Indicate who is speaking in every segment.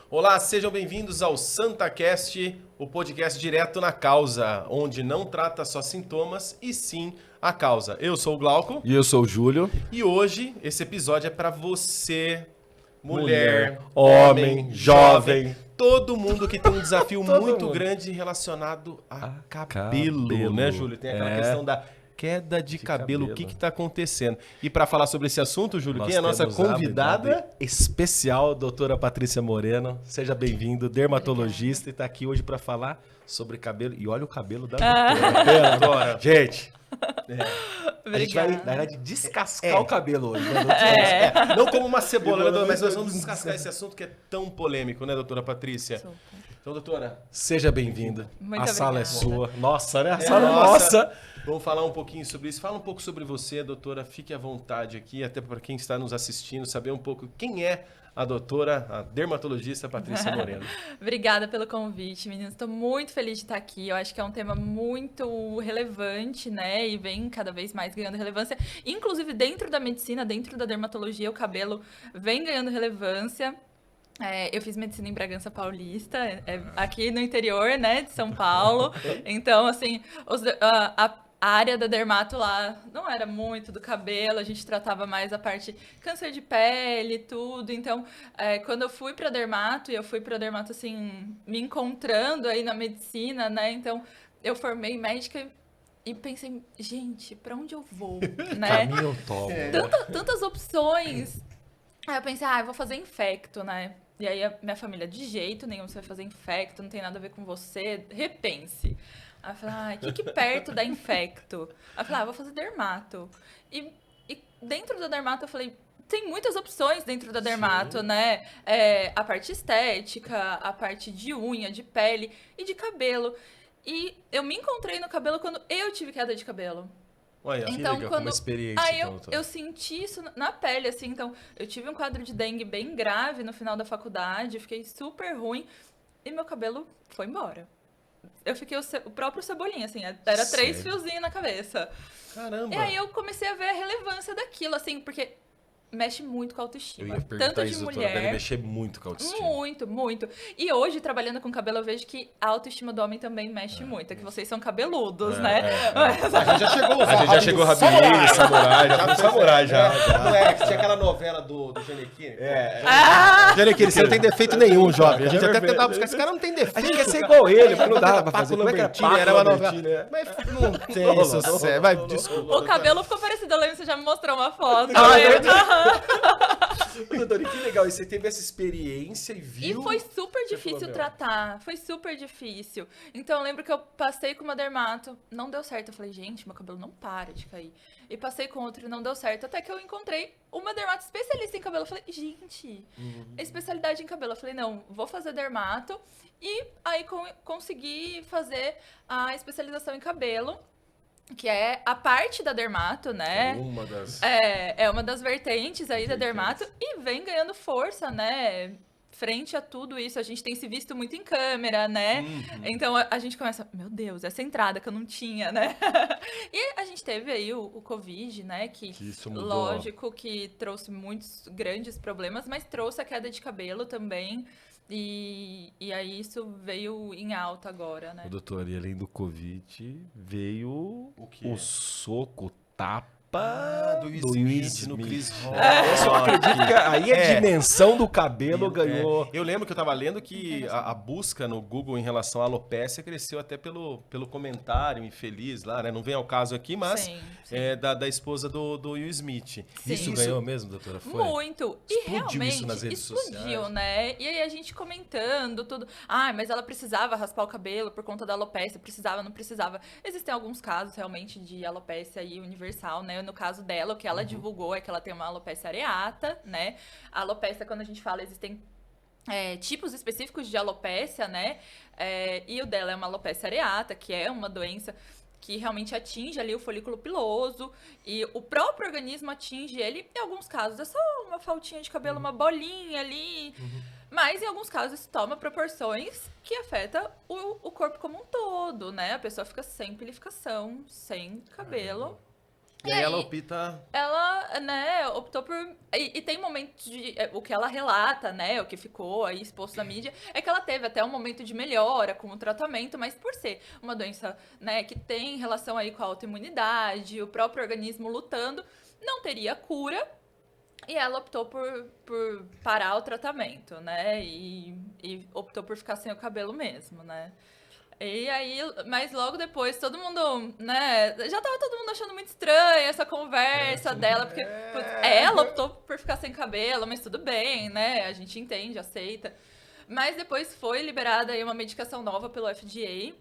Speaker 1: Olá, sejam bem-vindos ao SantaCast, o podcast direto na causa, onde não trata só sintomas e sim a causa. Eu sou o Glauco.
Speaker 2: E eu sou o Júlio.
Speaker 1: E hoje esse episódio é para você, mulher,
Speaker 2: homem, jovem.
Speaker 1: Todo mundo que tem um desafio muito grande relacionado a cabelo, né, Júlio? Tem aquela questão da queda de cabelo. O que está acontecendo? E para falar sobre esse assunto, Júlio, quem é a nossa convidada?
Speaker 2: Especial, doutora Patrícia Moreno. Seja bem-vindo, dermatologista, e está aqui hoje para falar sobre cabelo. E olha o cabelo da doutora. Gente, a gente vai, na verdade, descascar o cabelo hoje, né, doutora?
Speaker 1: Não como uma cebola, né, doutora? Mas nós vamos descascar esse assunto que é tão polêmico, né, doutora Patrícia?
Speaker 3: Super.
Speaker 1: Então, doutora,
Speaker 2: seja bem-vinda.
Speaker 3: Muito
Speaker 2: A sala é
Speaker 3: obrigada.
Speaker 2: sua. Nossa, né? A sala é nossa.
Speaker 1: Vamos falar um pouquinho sobre isso. Fala um pouco sobre você, doutora. Fique à vontade aqui, até para quem está nos assistindo, saber um pouco quem é a doutora, a dermatologista Patrícia Moreno.
Speaker 3: Obrigada pelo convite, meninas. Estou muito feliz de estar aqui. Eu acho que é um tema muito relevante, né? E vem cada vez mais ganhando relevância. Inclusive, dentro da medicina, dentro da dermatologia, o cabelo vem ganhando relevância. Eu fiz medicina em Bragança Paulista, aqui no interior, né, de São Paulo. Então, assim, a área da dermato lá não era muito do cabelo, a gente tratava mais a parte câncer de pele, tudo. Então, quando eu fui para dermato, assim, me encontrando aí na medicina, né? Então, eu formei médica e pensei, gente, para onde eu vou, né?
Speaker 2: Caminho tomo.
Speaker 3: Tantas opções. Aí eu pensei, eu vou fazer infecto, né? E aí a minha família, de jeito nenhum, você vai fazer infecto, não tem nada a ver com você, repense. Aí eu falei, o que perto da infecto? Aí eu falei, vou fazer dermato. E dentro da dermato eu falei, tem muitas opções dentro da dermato, né? A parte estética, a parte de unha, de pele e de cabelo. E eu me encontrei no cabelo quando eu tive queda de cabelo.
Speaker 1: Olha,
Speaker 3: Então,
Speaker 2: legal,
Speaker 3: quando
Speaker 2: uma experiência,
Speaker 3: aí
Speaker 2: então,
Speaker 3: eu senti isso na pele, assim. Então, eu tive um quadro de dengue bem grave no final da faculdade, fiquei super ruim e meu cabelo foi embora. Eu fiquei o próprio Cebolinha, assim, era 3
Speaker 2: Sério?
Speaker 3: fiozinhos na cabeça.
Speaker 1: caramba!
Speaker 3: E aí eu comecei a ver a relevância daquilo, assim, porque mexe muito com a
Speaker 2: Eu
Speaker 3: autoestima.
Speaker 2: ia perguntar
Speaker 3: Tanto de
Speaker 2: isso, doutora. Deve
Speaker 3: mulher.
Speaker 2: mexer muito com a autoestima.
Speaker 3: Muito, muito. E hoje, trabalhando com cabelo, eu vejo que a autoestima do homem também mexe muito. É que vocês são cabeludos, né? Mas
Speaker 1: A gente já chegou,
Speaker 2: A gente já chegou Rabini, Samurai, já foi Samurai, já.
Speaker 1: Não é, que tinha aquela novela do Gianecchini.
Speaker 2: Gianecchini, você não tem defeito nenhum, jovem.
Speaker 1: A gente até tentava buscar, esse cara não tem
Speaker 2: A
Speaker 1: defeito.
Speaker 2: gente quer ser igual ele, mas não dá pra
Speaker 1: Paco
Speaker 2: fazer. Como é que era?
Speaker 1: Lambertini,
Speaker 2: Paco
Speaker 1: era uma
Speaker 2: Lambertini,
Speaker 1: novela.
Speaker 2: né?
Speaker 1: Mas não tem isso, sério. Vai, desculpa.
Speaker 3: o cabelo ficou parecido, eu lembro, você já me mostrou uma foto.
Speaker 2: Doutora, que legal. E você teve essa experiência e
Speaker 3: E
Speaker 2: viu...
Speaker 3: foi super
Speaker 2: Você
Speaker 3: difícil
Speaker 2: falou, meu.
Speaker 3: tratar, foi super difícil. Então eu lembro que eu passei com uma dermato, não deu certo. Eu falei, gente, meu cabelo não para de cair. E passei com outro e não deu certo. Até que eu encontrei uma dermato especialista em cabelo. Eu falei, gente, especialidade em cabelo. Eu falei, não, vou fazer dermato. E aí consegui fazer a especialização em cabelo, que é a parte da dermato, né?
Speaker 2: Uma das...
Speaker 3: É uma das vertentes aí da dermato e vem ganhando força, né? Frente a tudo isso, a gente tem se visto muito em câmera, né? Então a gente começa, meu Deus, essa entrada que eu não tinha, né? E a gente teve aí o Covid, né? Que
Speaker 2: isso mudou.
Speaker 3: lógico que trouxe muitos grandes problemas, mas trouxe a queda de cabelo também. E aí isso veio em alta agora, né?
Speaker 2: Doutor, e além do Covid, veio
Speaker 1: O quê?
Speaker 2: o soco, tapa
Speaker 1: Do Will Smith no Chris Rock.
Speaker 2: Eu só acredito que aí a dimensão do cabelo ganhou.
Speaker 1: Eu lembro que eu tava lendo que a busca no Google em relação à alopecia cresceu até pelo comentário infeliz lá, né? Não vem ao caso aqui, mas
Speaker 3: Sim.
Speaker 1: da esposa do Will Smith.
Speaker 3: Sim.
Speaker 2: Isso ganhou mesmo, doutora? Foi?
Speaker 3: Muito. E
Speaker 2: Explodiu
Speaker 3: realmente
Speaker 2: isso nas redes
Speaker 3: explodiu,
Speaker 2: sociais.
Speaker 3: né? E aí a gente comentando tudo. Mas ela precisava raspar o cabelo por conta da alopecia. Precisava, não precisava. Existem alguns casos realmente de alopecia aí universal, né? No caso dela, o que ela divulgou é que ela tem uma alopecia areata, né? A alopecia, quando a gente fala, existem tipos específicos de alopecia, né? E o dela é uma alopecia areata, que é uma doença que realmente atinge ali o folículo piloso e o próprio organismo atinge ele. Em alguns casos é só uma faltinha de cabelo, uma bolinha ali. Mas em alguns casos isso toma proporções que afeta o corpo como um todo, né? A pessoa fica sem pelificação, sem cabelo.
Speaker 1: E aí ela opta...
Speaker 3: Ela, né, optou por... E tem momentos de... O que ela relata, né, o que ficou aí exposto na mídia, é que ela teve até um momento de melhora com o tratamento, mas por ser uma doença, né, que tem relação aí com a autoimunidade, o próprio organismo lutando, não teria cura, e ela optou por parar o tratamento, né, e optou por ficar sem o cabelo mesmo, né. E aí, mas logo depois, todo mundo, né, já tava todo mundo achando muito estranha essa conversa dela, porque putz, ela optou por ficar sem cabelo, mas tudo bem, né, a gente entende, aceita. Mas depois foi liberada aí uma medicação nova pelo FDA,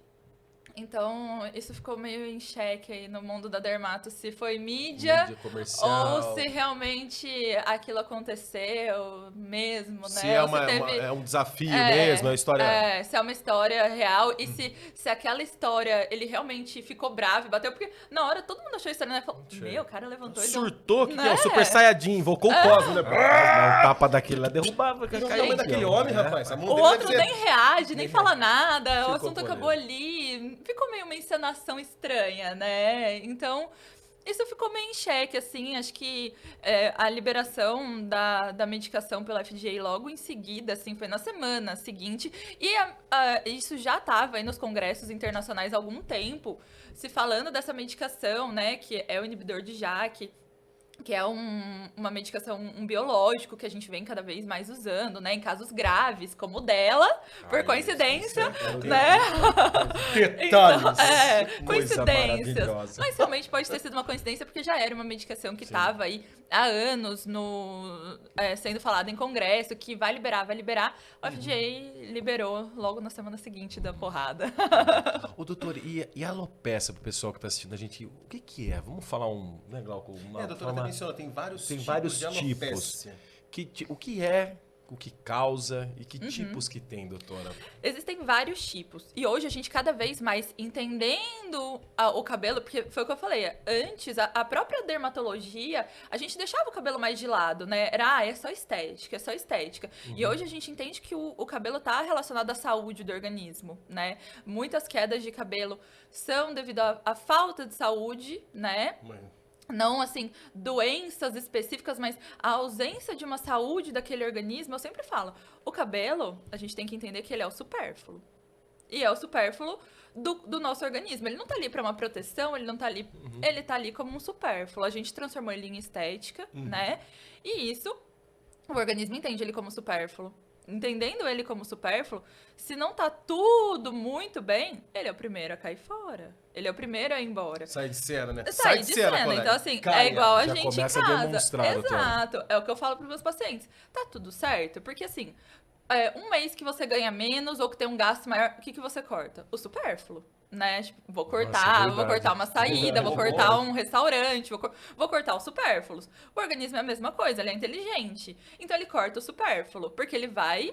Speaker 3: então isso ficou meio em xeque aí no mundo da dermato, se foi mídia
Speaker 1: comercial,
Speaker 3: ou se realmente aquilo aconteceu mesmo, né?
Speaker 1: Se é um desafio mesmo, é uma história...
Speaker 3: se é uma história real e se aquela história, ele realmente ficou bravo e bateu, porque na hora todo mundo achou estranho, né? Falou, meu, o cara levantou e
Speaker 1: surtou, que é o Super Saiyajin, invocou o Cosmo, né?
Speaker 2: O tapa daquele lá derrubava.
Speaker 1: O nome daquele homem, rapaz.
Speaker 3: O outro nem reage, nem fala nada, o assunto acabou ali. Ficou meio uma encenação estranha, né? Então, isso ficou meio em xeque, assim. Acho que a liberação da medicação pela FDA logo em seguida, assim, foi na semana seguinte. E isso já estava aí nos congressos internacionais há algum tempo, se falando dessa medicação, né? Que é o inibidor de JAK, que é uma medicação, um biológico que a gente vem cada vez mais usando, né? Em casos graves, como o dela, por coincidência, né?
Speaker 2: Detalhes!
Speaker 3: Coincidências. Mas realmente pode ter sido uma coincidência, porque já era uma medicação que estava aí há anos sendo falada em congresso, que vai liberar. O FDA liberou logo na semana seguinte da porrada.
Speaker 2: Ô, doutor, e a alopecia, pro pessoal que tá assistindo a gente, o que é? Vamos falar né, Glauco?
Speaker 1: Doutora, tem vários
Speaker 2: tipos. O que é, o que causa e que tipos que tem, doutora?
Speaker 3: Existem vários tipos. E hoje a gente cada vez mais entendendo o cabelo, porque foi o que eu falei, antes a própria dermatologia, a gente deixava o cabelo mais de lado, né? Era, é só estética, é só estética. E hoje a gente entende que o cabelo tá relacionado à saúde do organismo, né? Muitas quedas de cabelo são devido à falta de saúde, né? Não, assim, doenças específicas, mas a ausência de uma saúde daquele organismo, eu sempre falo, o cabelo, a gente tem que entender que ele é o supérfluo. E é o supérfluo do nosso organismo. Ele não tá ali pra uma proteção, ele não tá ali... Ele tá ali como um supérfluo. A gente transformou ele em estética, né? E isso, o organismo entende ele como supérfluo. Entendendo ele como supérfluo, se não tá tudo muito bem, ele é o primeiro a cair fora. Ele é o primeiro a ir embora.
Speaker 1: Sai de cena, né?
Speaker 3: Sai de cena. Então, assim, é igual a gente em casa. Exato. É o que eu falo pros meus pacientes. Tá tudo certo? Porque, assim, um mês que você ganha menos ou que tem um gasto maior, o que você corta? O supérfluo. Né? Tipo, vou cortar uma saída, vou cortar um restaurante, vou cortar os supérfluos. O organismo é a mesma coisa, ele é inteligente. Então ele corta o supérfluo, porque ele vai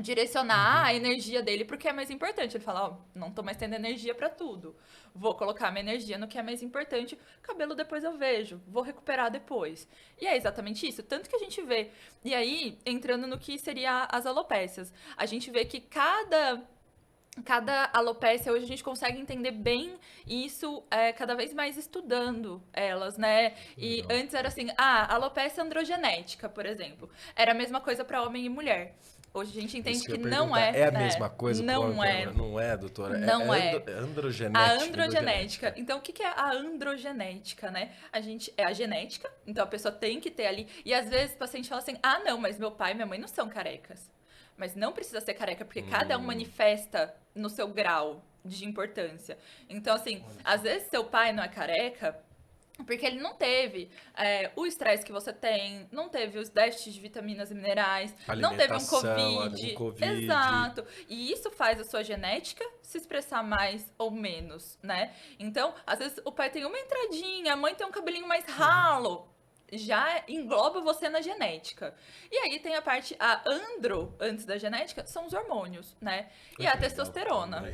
Speaker 3: direcionar a energia dele pro que é mais importante. Ele fala, não tô mais tendo energia pra tudo. Vou colocar minha energia no que é mais importante. Cabelo depois eu vejo, vou recuperar depois. E é exatamente isso. Tanto que a gente vê. E aí, entrando no que seria as alopécias, a gente vê que cada alopécia, hoje a gente consegue entender bem isso cada vez mais estudando elas, né? E antes era assim, alopécia androgenética, por exemplo. Era a mesma coisa para homem e mulher. Hoje a gente entende que não é.
Speaker 2: É a mesma coisa?
Speaker 3: Não é.
Speaker 2: Não é, doutora?
Speaker 3: Não é.
Speaker 2: Androgenética.
Speaker 3: A androgenética. Então, o que é a androgenética, né? É a genética, então a pessoa tem que ter ali. E às vezes o paciente fala assim, não, mas meu pai e minha mãe não são carecas. Mas não precisa ser careca, porque cada um manifesta no seu grau de importância. Então, assim, às vezes seu pai não é careca porque ele não teve o estresse que você tem, não teve os déficits de vitaminas e minerais, não teve um COVID. Exato. E isso faz a sua genética se expressar mais ou menos, né? Então, às vezes o pai tem uma entradinha, a mãe tem um cabelinho mais ralo. Já engloba você na genética. E aí tem a parte, antes da genética, são os hormônios, né? E a testosterona.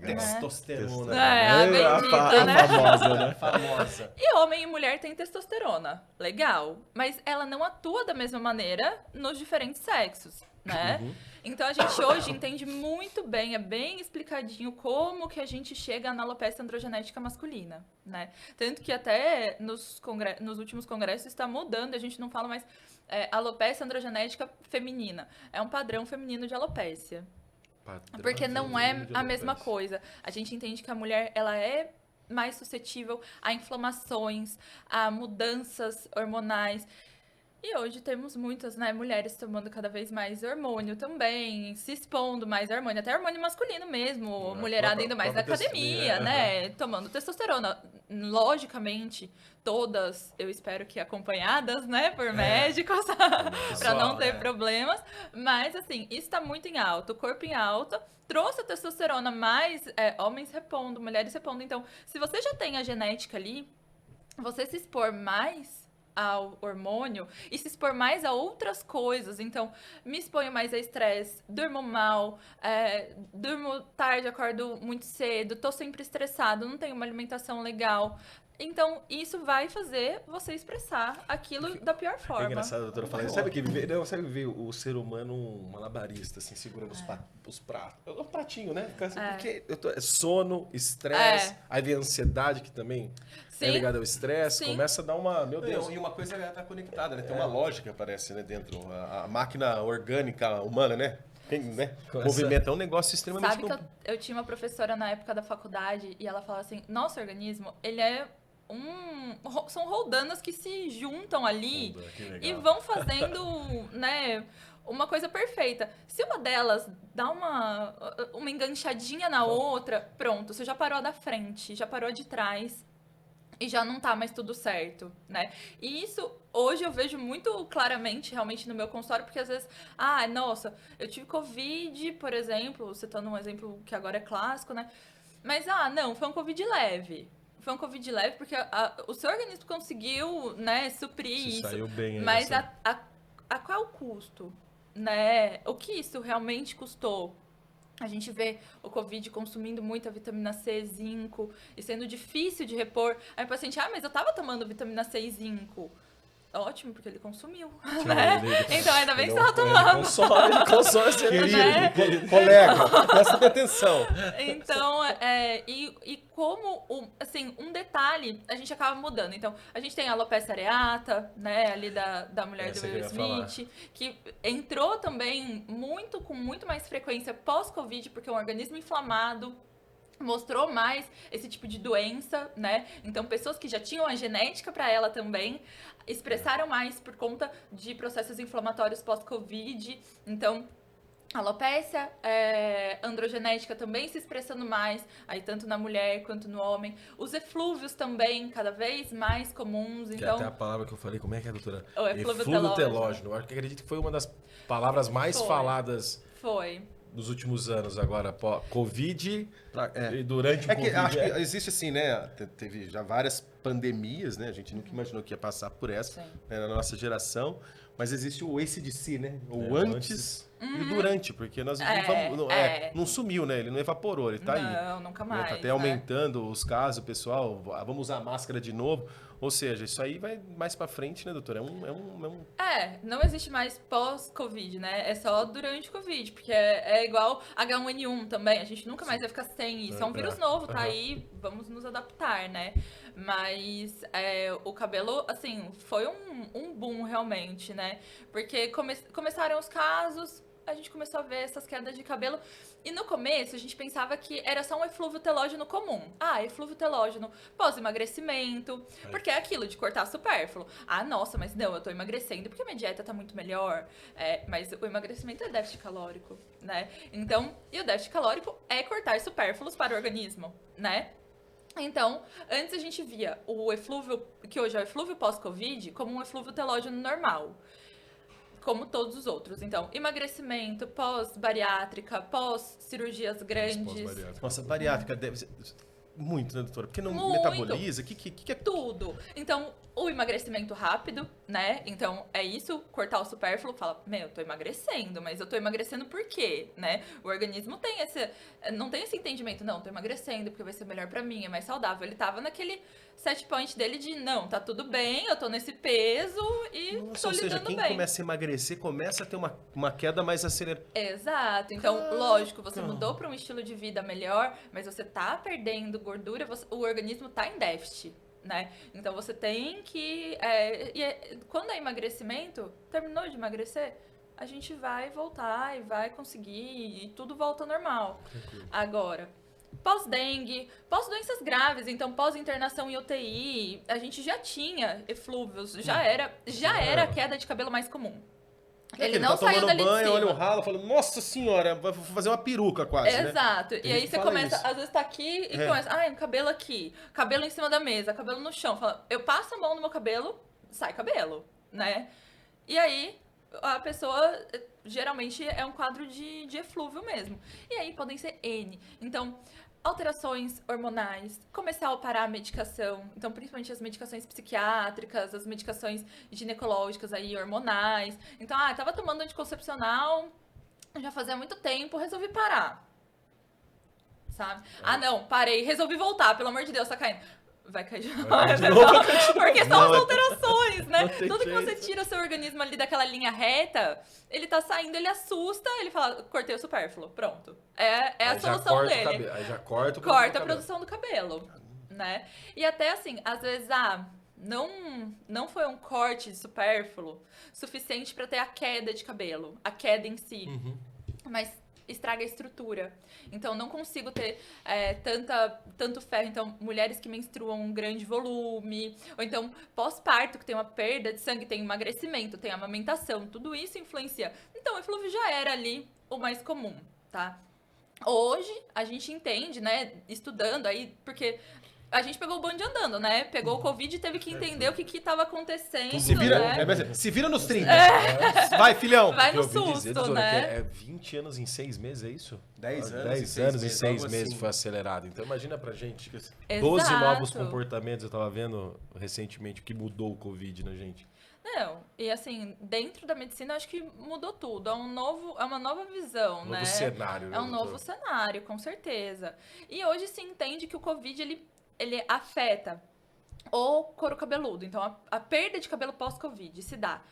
Speaker 1: Testosterona.
Speaker 3: A bendita, né?
Speaker 2: Famosa, né?
Speaker 1: Famosa.
Speaker 3: E homem e mulher têm testosterona. Legal. Mas ela não atua da mesma maneira nos diferentes sexos. né? Então a gente hoje entende muito bem, é bem explicadinho como que a gente chega na alopecia androgenética masculina, né? Tanto que até nos últimos congressos está mudando, a gente não fala mais alopecia androgenética feminina, é um padrão feminino de alopecia. Porque não é a mesma coisa. A gente entende que a mulher, ela é mais suscetível a inflamações, a mudanças hormonais. E hoje temos muitas, né, mulheres tomando cada vez mais hormônio também, se expondo mais a hormônio, até hormônio masculino mesmo, mulherada indo mais na academia, né, tomando testosterona. Logicamente, todas, eu espero que acompanhadas, né, por médicos, para não ter problemas, mas assim, isso está muito em alta, o corpo em alta, trouxe a testosterona, mais homens repondo, mulheres repondo. Então, se você já tem a genética ali, você se expor mais ao hormônio e se expor mais a outras coisas. Então, me exponho mais a estresse, durmo mal, durmo tarde, acordo muito cedo, tô sempre estressado, não tenho uma alimentação legal. Então, isso vai fazer você expressar aquilo da pior forma.
Speaker 2: É engraçado, doutora, falar. Sabe que viver o ser humano um malabarista, assim, segurando os pratos. O pratinho, né? Porque é sono, estresse, aí vem a ansiedade, que também é ligada ao estresse, começa a dar uma... Meu Deus.
Speaker 1: E uma coisa tá conectada, né? Tem uma lógica, parece, né? Dentro. A máquina orgânica humana, né? Movimento é um negócio extremamente...
Speaker 3: Sabe que eu tinha uma professora na época da faculdade e ela falava assim, nosso organismo, ele é são roldanas que se juntam ali e vão fazendo, né, uma coisa perfeita. Se uma delas dá uma enganchadinha na outra, pronto, você já parou da frente, já parou de trás e já não tá mais tudo certo, né? E isso, hoje eu vejo muito claramente, realmente, no meu consultório, porque às vezes, nossa, eu tive Covid, por exemplo, citando um exemplo que agora é clássico, né? Mas, não, foi um Covid leve. Foi um Covid leve porque o seu organismo conseguiu, né, suprir isso.
Speaker 2: Saiu bem.
Speaker 3: Mas a qual custo? Né? O que isso realmente custou? A gente vê o Covid consumindo muita vitamina C, zinco, e sendo difícil de repor. Aí o paciente, mas eu tava tomando vitamina C e zinco. Ótimo, porque ele consumiu, né? Então, ainda bem que você estava tomando.
Speaker 2: Ele consome,
Speaker 1: querido, colega, presta atenção.
Speaker 3: Então, e como, assim, um detalhe, a gente acaba mudando. Então, a gente tem a alopecia areata, né, ali da mulher do Will Smith, que entrou também com muito mais frequência pós-Covid, porque é um organismo inflamado, mostrou mais esse tipo de doença, né? Então, pessoas que já tinham a genética para ela também expressaram mais por conta de processos inflamatórios pós-Covid. Então, a alopecia androgenética também se expressando mais, aí tanto na mulher quanto no homem. Os eflúvios também, cada vez mais comuns.
Speaker 2: Que
Speaker 3: então,
Speaker 2: até a palavra que eu falei, como é que é, doutora?
Speaker 3: O eflúvio
Speaker 2: telógeno. Eu acredito que foi uma das palavras mais faladas. Nos últimos anos agora, Covid e durante o Covid.
Speaker 1: Acho que existe assim, né? Teve já várias pandemias, né? A gente nunca imaginou que ia passar por essa, né, na nossa geração. Mas existe o ACDC, né? O antes e o durante, porque nós não sumiu, né? Ele não evaporou, ele tá aí.
Speaker 3: Não, nunca mais.
Speaker 1: Tá até aumentando os casos, pessoal. Vamos usar máscara de novo. Ou seja, isso aí vai mais pra frente, né, doutora?
Speaker 3: Não existe mais pós-Covid, né? É só durante o Covid, porque é igual H1N1 também. A gente nunca mais vai ficar sem isso. É um vírus novo, tá aí, vamos nos adaptar, né? Mas o cabelo, assim, foi um boom realmente, né? Porque começaram os casos, a gente começou a ver essas quedas de cabelo. E no começo, a gente pensava que era só um eflúvio telógeno comum. Eflúvio telógeno pós-emagrecimento. Porque é aquilo de cortar supérfluo. Nossa, mas não, eu tô emagrecendo porque minha dieta tá muito melhor. Mas o emagrecimento é déficit calórico, né? Então, e o déficit calórico é cortar supérfluos para o organismo, né? Então, antes a gente via o eflúvio, que hoje é o eflúvio pós-Covid, como um eflúvio telógeno normal. Como todos os outros. Então, emagrecimento, pós-bariátrica, pós-cirurgias grandes.
Speaker 1: Nossa, bariátrica deve ser... muito, né, doutora? Porque não
Speaker 3: Muito.
Speaker 1: metaboliza, que é...
Speaker 3: Tudo. Então, o emagrecimento rápido, né? Então, é isso, cortar o supérfluo, fala, eu tô emagrecendo, mas eu tô emagrecendo por quê, né? O organismo não tem esse entendimento, não, tô emagrecendo porque vai ser melhor pra mim, é mais saudável. Ele tava naquele set point dele de, não, tá tudo bem, eu tô nesse peso e
Speaker 1: Nossa,
Speaker 3: tô
Speaker 1: ou seja,
Speaker 3: lidando
Speaker 1: quem
Speaker 3: bem.
Speaker 1: começa a emagrecer, começa a ter uma queda mais acelerada.
Speaker 3: Exato. Então, lógico, você mudou para um estilo de vida melhor, mas você tá perdendo gordura, o organismo tá em déficit, né? Então, você tem que... quando é emagrecimento, terminou de emagrecer, a gente vai voltar e vai conseguir e tudo volta ao normal. Agora... Pós-dengue, pós-doenças graves, então pós-internação em UTI, a gente já tinha eflúvios, já era a queda de cabelo mais comum. Ele não
Speaker 1: tá
Speaker 3: saiu
Speaker 1: tomando
Speaker 3: dali
Speaker 1: banho,
Speaker 3: de
Speaker 1: olha o
Speaker 3: cima.
Speaker 1: ralo, fala, nossa senhora, vou fazer uma peruca quase, né?
Speaker 3: Exato. E aí você começa,
Speaker 1: isso.
Speaker 3: às vezes tá aqui e começa, um cabelo aqui, cabelo em cima da mesa, cabelo no chão. Fala, eu passo a mão no meu cabelo, sai cabelo, né? E aí a pessoa geralmente é um quadro de eflúvio mesmo. E aí podem ser N. Então, alterações hormonais, começar a parar a medicação, então principalmente as medicações psiquiátricas, as medicações ginecológicas aí, hormonais. Então, tava tomando anticoncepcional já fazia muito tempo, resolvi parar. Sabe? Não, parei, resolvi voltar, pelo amor de Deus, tá caindo. Vai cair de novo. Porque são as alterações, né? Tudo que você tira o seu organismo ali daquela linha reta, ele tá saindo, ele assusta, ele fala, cortei o supérfluo, pronto. É a solução dele.
Speaker 1: Aí já corta
Speaker 3: a produção do cabelo, né? E até assim, às vezes, não foi um corte de supérfluo suficiente pra ter a queda de cabelo, a queda em si. Mas estraga a estrutura. Então, não consigo ter tanto ferro. Então, mulheres que menstruam um grande volume, ou então pós-parto, que tem uma perda de sangue, tem emagrecimento, tem amamentação, tudo isso influencia. Então, o eflúvio já era ali o mais comum, tá? Hoje, a gente entende, né, estudando aí, porque... A gente pegou o bonde andando, né? Pegou o Covid e teve que entender o que estava acontecendo,
Speaker 1: se vira,
Speaker 3: né?
Speaker 1: Se vira nos 30. Vai, filhão.
Speaker 3: Vai no susto, né?
Speaker 2: É 20 anos em 6 meses, é isso?
Speaker 1: 10 anos.
Speaker 2: 10 anos e 6 meses
Speaker 1: assim.
Speaker 2: foi acelerado. Então imagina pra gente.
Speaker 3: Exato.
Speaker 2: 12 novos comportamentos, eu tava vendo recentemente que mudou o Covid na gente.
Speaker 3: Não, e assim, dentro da medicina eu acho que mudou tudo. É uma nova visão, né?
Speaker 2: Novo cenário, né?
Speaker 3: É um novo cenário, com certeza. E hoje se entende que o Covid, ele afeta o couro cabeludo. Então, a perda de cabelo pós-Covid se dá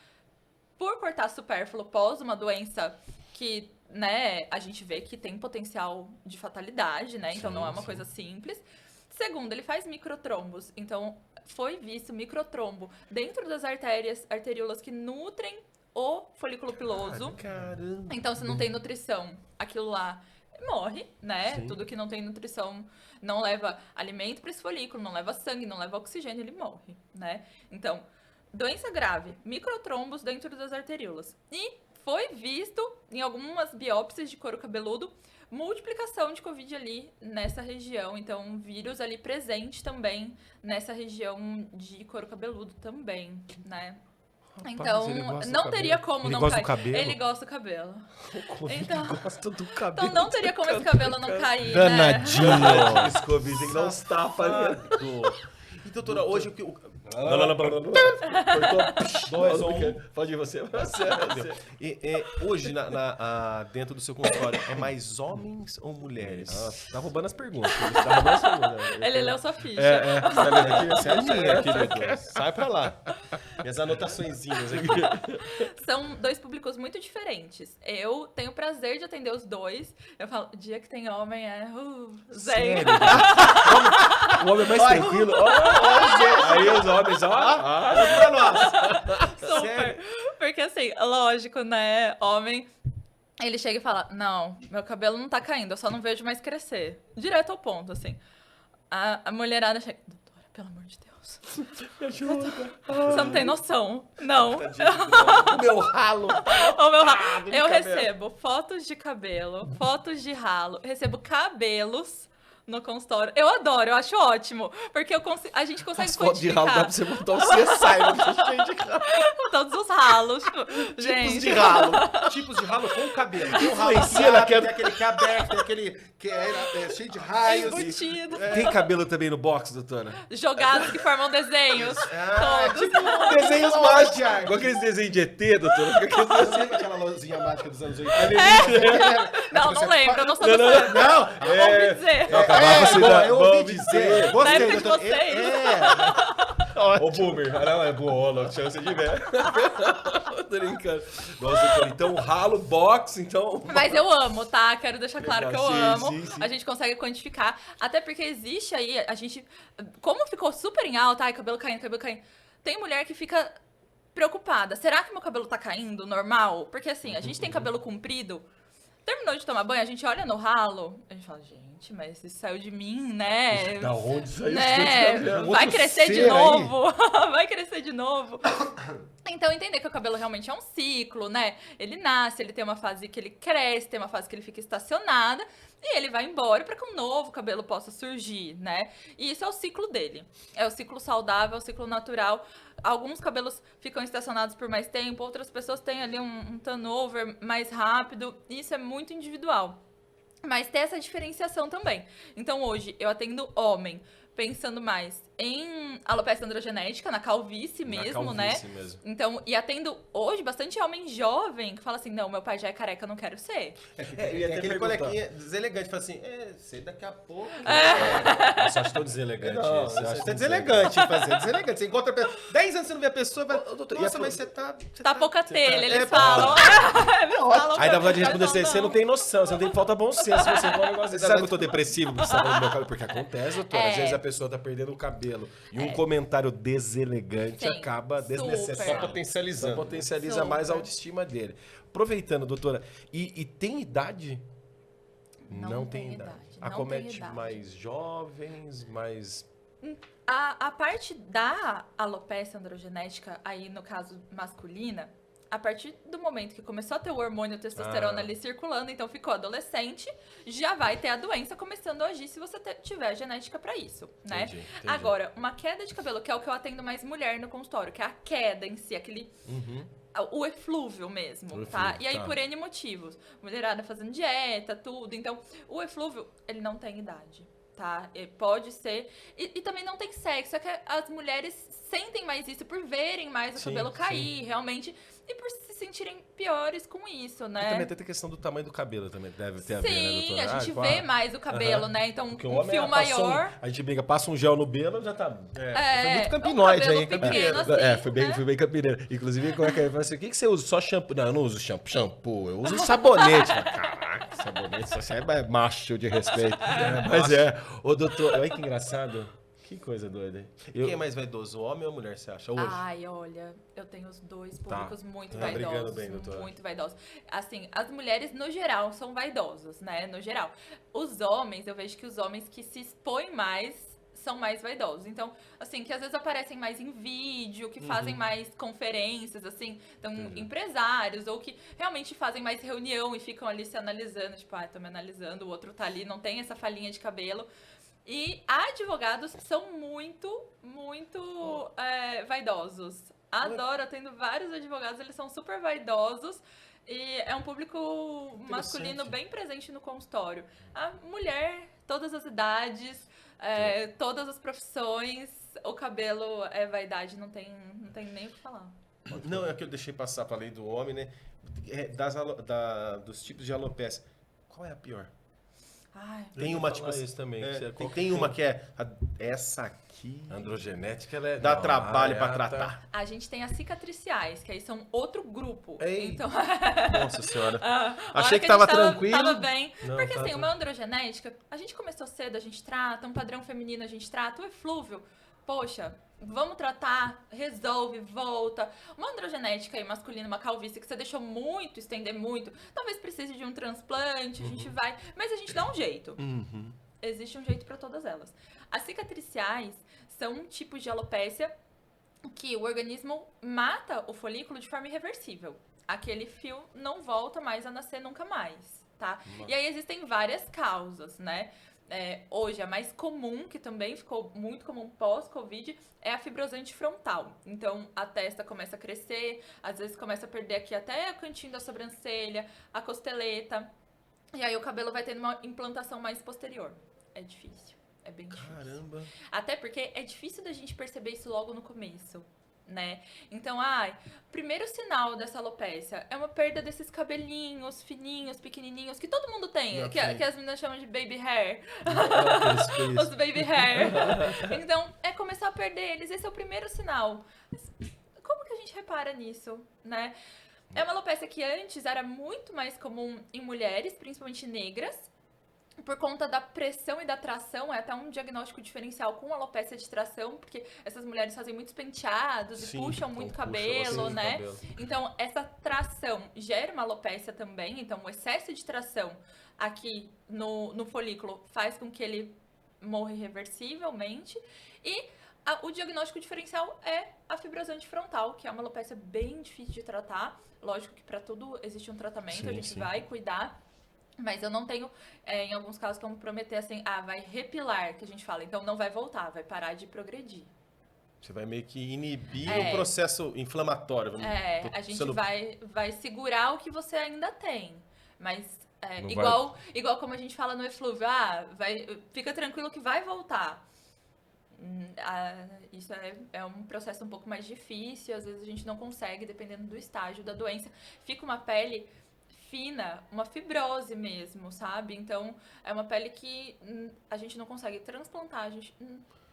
Speaker 3: por cortar supérfluo pós uma doença que, né, a gente vê que tem potencial de fatalidade, né? Então, não é uma coisa simples. Segundo, ele faz microtrombos. Então, foi visto microtrombo dentro das arteríolas que nutrem o folículo piloso.
Speaker 1: Caramba.
Speaker 3: Então, se não tem nutrição, aquilo lá morre, né? Sim. Tudo que não tem nutrição não leva alimento para esse folículo, não leva sangue, não leva oxigênio, ele morre, né? Então, doença grave, microtrombos dentro das arteríolas. E foi visto em algumas biópsias de couro cabeludo multiplicação de Covid ali nessa região. Então, um vírus ali presente também nessa região de couro cabeludo também, né? Então, não teria como não cair. Ele gosta do cabelo.
Speaker 2: Então, gosta do cabelo.
Speaker 3: Então, não teria como esse cabelo não cair,
Speaker 1: danadinho.
Speaker 3: Né?
Speaker 2: Esse Covid tem que dar uns tapas.
Speaker 1: E, doutora, hoje o que...
Speaker 2: Não. Cortou. 2 ou 1. Pode ir você.
Speaker 1: Hoje, dentro do seu consultório, é mais homens ou mulheres?
Speaker 2: Nossa, tá roubando as perguntas.
Speaker 3: Ele leu sua ficha.
Speaker 1: Tá vendo aqui? Essa é a minha, querido. Sai pra lá. Minhas anotaçõezinhas aqui.
Speaker 3: São 2 públicos muito diferentes. Eu tenho o prazer de atender os 2. Eu falo, o dia que tem homem é... zen.
Speaker 2: O homem é mais tranquilo. Aí os homens,
Speaker 1: pra nós.
Speaker 3: Super. Porque assim, lógico, né? Homem, ele chega e fala, não, meu cabelo não tá caindo, eu só não vejo mais crescer. Direto ao ponto, assim. A mulherada chega, doutora, pelo amor de Deus.
Speaker 2: Me ajuda.
Speaker 3: Você não tem noção. Não.
Speaker 2: O meu ralo.
Speaker 3: Eu recebo fotos de cabelo, fotos de ralo, recebo cabelos no consultório. Eu adoro, eu acho ótimo. Porque a gente consegue
Speaker 2: fotos de
Speaker 3: quantificar.
Speaker 2: ralo dá pra você montar um CSI, cheio de ralo.
Speaker 3: Todos os ralos. Gente.
Speaker 1: Tipos de ralo. Tipos de ralo com cabelo. Tem um ralo
Speaker 2: Influencia
Speaker 1: tem aquele que é aberto, tem aquele que é cheio de raios.
Speaker 3: Embutido.
Speaker 2: Tem cabelo também no box, doutora?
Speaker 3: Jogados que formam desenhos. Todos.
Speaker 2: Tipo desenhos mágicos. Igual aqueles desenhos de ET, doutora.
Speaker 1: Aquela luzinha mágica dos anos 80.
Speaker 3: Não lembro, eu não sou
Speaker 1: Não,
Speaker 3: dessa.
Speaker 1: não.
Speaker 3: Ouvi dizer.
Speaker 1: Eu ouvi dizer.
Speaker 3: Na
Speaker 1: Gostei,
Speaker 3: época de
Speaker 1: doutor.
Speaker 3: vocês.
Speaker 2: Ô, Boomer. Não, é boa, chance de ver. Tô brincando. Nossa, doutora, então ralo, box, então...
Speaker 3: Mas eu amo, tá? Quero deixar claro que eu
Speaker 2: Sim,
Speaker 3: amo.
Speaker 2: sim, sim.
Speaker 3: A gente consegue quantificar. Até porque existe aí, a gente... Como ficou super em alta, ai, cabelo caindo, cabelo caindo. Tem mulher que fica preocupada. Será que meu cabelo tá caindo normal? Porque assim, a gente tem cabelo comprido. Terminou de tomar banho, a gente olha no ralo, a gente fala, gente, mas isso saiu de mim, né?
Speaker 2: Da onde saiu
Speaker 3: Né?
Speaker 2: isso?
Speaker 3: Vai crescer de
Speaker 1: ser
Speaker 3: novo. Vai crescer de novo. Então, entender que o cabelo realmente é um ciclo, né? Ele nasce, ele tem uma fase que ele cresce, tem uma fase que ele fica estacionada e ele vai embora para que um novo cabelo possa surgir, né? E isso é o ciclo dele. É o ciclo saudável, é o ciclo natural. Alguns cabelos ficam estacionados por mais tempo, outras pessoas têm ali um turnover mais rápido. Isso é muito individual. Mas tem essa diferenciação também. Então, hoje, eu atendo homem, pensando mais em alopecia androgenética, na calvície mesmo, né?
Speaker 2: Mesmo.
Speaker 3: Então, e atendo hoje bastante homem jovem que fala assim, não, meu pai já é careca, eu não quero ser.
Speaker 1: Tem aquele coleguinha deselegante, fala assim, sei daqui a pouco.
Speaker 2: Eu só acho tão deselegante
Speaker 1: Não,
Speaker 2: isso. Eu acho
Speaker 1: você é
Speaker 2: tão
Speaker 1: deselegante fazer, deselegante. Você encontra a pessoa, 10 anos você não vê a pessoa, vai, nossa, mas você tá...
Speaker 3: Tá pouca telha, eles
Speaker 1: é,
Speaker 3: falam. Eles falam
Speaker 2: Aí dá
Speaker 3: pra
Speaker 2: vontade de
Speaker 3: mim,
Speaker 2: responder assim,
Speaker 3: não,
Speaker 2: você não tem noção, você não tem falta bom senso, você fala um negócio desse. Sabe que eu tô depressivo porque você tá falando do meu cabelo? Porque acontece, doutora, às vezes a pessoa tá perdendo o cabelo e um comentário deselegante
Speaker 3: Sim,
Speaker 2: acaba
Speaker 3: super.
Speaker 2: desnecessário.
Speaker 1: Só potencializando.
Speaker 2: Só potencializa
Speaker 3: Super.
Speaker 2: mais a autoestima dele. Aproveitando, doutora, e tem idade?
Speaker 3: Não tem idade, não
Speaker 2: Acomete
Speaker 3: tem idade.
Speaker 2: mais jovens, mais...
Speaker 3: A parte da alopecia androgenética, aí no caso masculina, a partir do momento que começou a ter o hormônio testosterona ali circulando, então ficou adolescente, já vai ter a doença começando a agir se você tiver genética pra isso, né?
Speaker 2: Entendi.
Speaker 3: Agora, uma queda de cabelo, que é o que eu atendo mais mulher no consultório, que é a queda em si, aquele... O eflúvio mesmo,
Speaker 2: O
Speaker 3: tá?
Speaker 2: eflúvio,
Speaker 3: E aí,
Speaker 2: tá.
Speaker 3: por N motivos. Mulherada fazendo dieta, tudo. Então, o eflúvio, ele não tem idade, tá? Ele pode ser... E também não tem sexo. É que as mulheres sentem mais isso por verem mais o
Speaker 2: Sim,
Speaker 3: cabelo cair, realmente. E por se sentirem piores com isso, né?
Speaker 2: E também tem a questão do tamanho do cabelo também, deve ter a ver, né,
Speaker 3: Sim,
Speaker 2: doutora?
Speaker 3: a gente vê mais o cabelo, né? Então,
Speaker 2: Porque o
Speaker 3: um
Speaker 2: homem
Speaker 3: fio
Speaker 2: passou
Speaker 3: maior...
Speaker 2: a gente briga, passa um gel no belo, já tá...
Speaker 1: Foi muito
Speaker 3: um
Speaker 1: campinoide
Speaker 3: cabelo
Speaker 1: aí,
Speaker 3: pequeno, assim,
Speaker 2: fui bem,
Speaker 3: né?
Speaker 2: fui bem campineiro. Inclusive, como é que ele fala assim, o que você usa? Só shampoo? Não, eu não uso shampoo, eu uso sabonete. Caraca, sabonete, você é macho de respeito. Mas ô doutor, olha que engraçado. Que coisa doida.
Speaker 1: Quem é mais vaidoso, o homem ou a mulher, você acha, hoje?
Speaker 3: Ai, olha, eu tenho os dois públicos muito
Speaker 2: Tá brigando
Speaker 3: vaidosos.
Speaker 2: bem, doutora.
Speaker 3: Muito vaidosos. Assim, as mulheres, no geral, são vaidosas, né? No geral. Os homens, eu vejo que os homens que se expõem mais são mais vaidosos. Então, assim, que às vezes aparecem mais em vídeo, que fazem mais conferências, assim, então, empresários, ou que realmente fazem mais reunião e ficam ali se analisando, tipo, tô me analisando, o outro tá ali, não tem essa falinha de cabelo. E advogados são muito vaidosos. Adoro, eu tendo vários advogados, eles são super vaidosos. E é um público masculino bem presente no consultório. A mulher, todas as idades, todas as profissões, o cabelo é vaidade, não tem nem o que falar.
Speaker 1: Não, é que eu deixei passar pra lei do homem, né? Dos tipos de alopecia. Qual é a pior?
Speaker 3: Ai,
Speaker 1: Tem uma, tipo assim,
Speaker 2: isso também.
Speaker 1: tem uma que é essa aqui.
Speaker 2: Androgenética, ela é...
Speaker 1: Dá
Speaker 2: não,
Speaker 1: trabalho
Speaker 2: a
Speaker 1: pra
Speaker 2: areata-
Speaker 1: tratar.
Speaker 3: a gente tem as cicatriciais, que aí são outro grupo.
Speaker 2: Ei.
Speaker 3: Então,
Speaker 1: Nossa senhora.
Speaker 3: a
Speaker 1: Achei
Speaker 3: hora
Speaker 1: que
Speaker 3: a gente
Speaker 1: tava tranquilo.
Speaker 3: Tava bem.
Speaker 2: Não,
Speaker 3: Porque
Speaker 2: tá
Speaker 3: assim, uma androgenética, a gente começou cedo, a gente trata, um padrão feminino a gente trata, o eflúvio, poxa, vamos tratar, resolve, volta. Uma androgenética aí masculina, uma calvície que você deixou muito, estender muito, talvez precise de um transplante, a gente vai, mas a gente dá um jeito. Existe um jeito para todas elas. As cicatriciais são um tipo de alopécia que o organismo mata o folículo de forma irreversível. Aquele fio não volta mais a nascer nunca mais, tá? E aí existem várias causas, né? hoje a mais comum, que também ficou muito comum pós-Covid, é a fibrosante frontal. Então, a testa começa a crescer, às vezes começa a perder aqui até o cantinho da sobrancelha, a costeleta, e aí o cabelo vai tendo uma implantação mais posterior. É difícil, é bem difícil.
Speaker 1: Caramba!
Speaker 3: Até porque é difícil da gente perceber isso logo no começo, né? Então, primeiro sinal dessa alopécia é uma perda desses cabelinhos fininhos, pequenininhos, que todo mundo tem, que as meninas chamam de baby hair. Os baby hair. Então, é começar a perder eles, esse é o primeiro sinal. Mas como que a gente repara nisso, né? É uma alopécia que antes era muito mais comum em mulheres, principalmente negras, por conta da pressão e da tração, é até um diagnóstico diferencial com alopecia de tração, porque essas mulheres fazem muitos penteados e puxam muito cabelo, né? Então, essa tração gera uma alopecia também, então o excesso de tração aqui no folículo faz com que ele morra irreversivelmente. E o diagnóstico diferencial é a fibrosante frontal, que é uma alopecia bem difícil de tratar. Lógico que para tudo existe um tratamento, a gente vai cuidar. Mas eu não tenho, em alguns casos, como prometer assim, vai repilar, que a gente fala. Então, não vai voltar, vai parar de progredir.
Speaker 1: Você vai meio que inibir o processo inflamatório.
Speaker 3: A gente vai segurar o que você ainda tem. Mas, igual como a gente fala no eflúvio, fica tranquilo que vai voltar. Isso é um processo um pouco mais difícil, às vezes a gente não consegue, dependendo do estágio da doença. Fica uma pele fina, uma fibrose mesmo, sabe? Então, é uma pele que a gente não consegue transplantar, a gente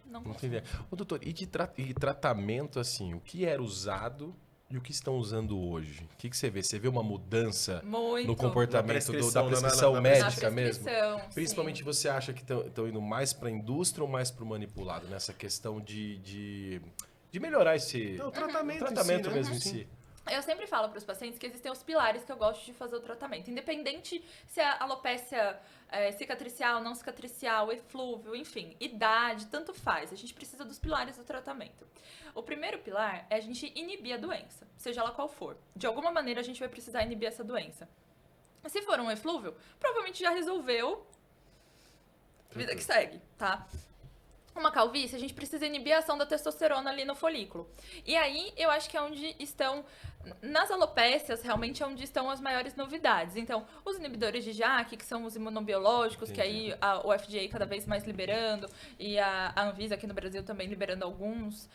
Speaker 3: não consegue.
Speaker 2: Ô, doutor, e de tratamento, assim, o que era usado e o que estão usando hoje? O que você vê? Você vê uma mudança no comportamento da prescrição médica mesmo? Principalmente você acha que estão indo mais para a indústria ou mais para o manipulado, nessa questão de melhorar esse tratamento mesmo em si?
Speaker 3: Eu sempre falo para os pacientes que existem os pilares que eu gosto de fazer o tratamento. Independente se é alopecia cicatricial, não cicatricial, eflúvio, enfim, idade, tanto faz. A gente precisa dos pilares do tratamento. O primeiro pilar é a gente inibir a doença, seja ela qual for. De alguma maneira a gente vai precisar inibir essa doença. Se for um eflúvio, provavelmente já resolveu, vida que segue, tá? Uma calvície, a gente precisa inibir a ação da testosterona ali no folículo. E aí, eu acho que é onde estão, nas alopécias, realmente é onde estão as maiores novidades. Então, os inibidores de JAK, que são os imunobiológicos, que aí o FDA cada vez mais liberando, e a Anvisa aqui no Brasil também liberando alguns,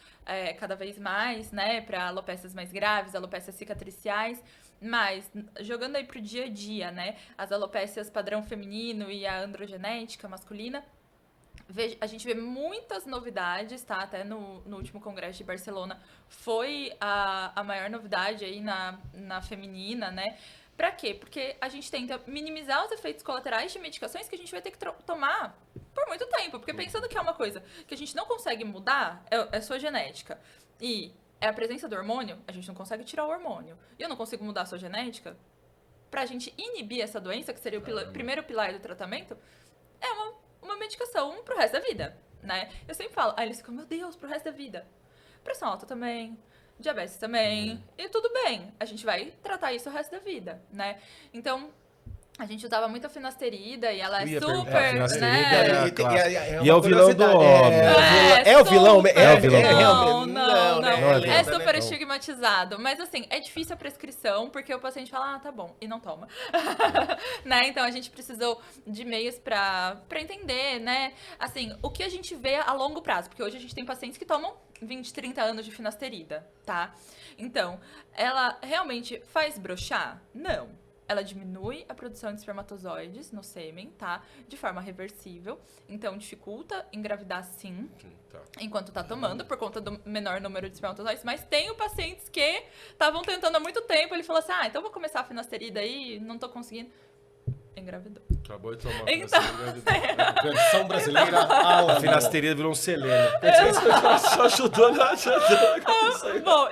Speaker 3: cada vez mais, né, para alopécias mais graves, alopécias cicatriciais. Mas, jogando aí pro dia a dia, né, as alopécias padrão feminino e a androgenética masculina, a gente vê muitas novidades, tá? Até no último congresso de Barcelona foi a maior novidade aí na feminina, né? Pra quê? Porque a gente tenta minimizar os efeitos colaterais de medicações que a gente vai ter que tomar por muito tempo. Porque pensando que é uma coisa que a gente não consegue mudar, é sua genética. E é a presença do hormônio, a gente não consegue tirar o hormônio. E eu não consigo mudar a sua genética. Pra gente inibir essa doença, que seria o primeiro pilar do tratamento, é uma medicação pro resto da vida, né? Eu sempre falo, eles ficam, meu Deus, pro resto da vida. Pressão alta também, diabetes também, e tudo bem. A gente vai tratar isso o resto da vida, né? Então, a gente usava muito a finasterida e ela é super, né?
Speaker 2: E é o vilão do homem.
Speaker 1: É o vilão?
Speaker 2: É o vilão.
Speaker 3: Não. É super estigmatizado. Mas, assim, é difícil a prescrição, porque o paciente fala, tá bom, e não toma. Né? Então, a gente precisou de meios pra entender, né? Assim, o que a gente vê a longo prazo. Porque hoje a gente tem pacientes que tomam 20, 30 anos de finasterida, tá? Então, ela realmente faz broxar? Não. Ela diminui a produção de espermatozoides no sêmen, tá? De forma reversível. Então, dificulta engravidar, sim, enquanto tá tomando, por conta do menor número de espermatozoides. Mas tenho pacientes que estavam tentando há muito tempo. Ele falou assim, então vou começar a finasterida aí, não tô conseguindo. Engravidou.
Speaker 2: Acabou de tomar
Speaker 3: finasterida.
Speaker 1: Canção brasileira.
Speaker 2: A finasterida virou um seleno. Só ajudou na...
Speaker 3: Bom,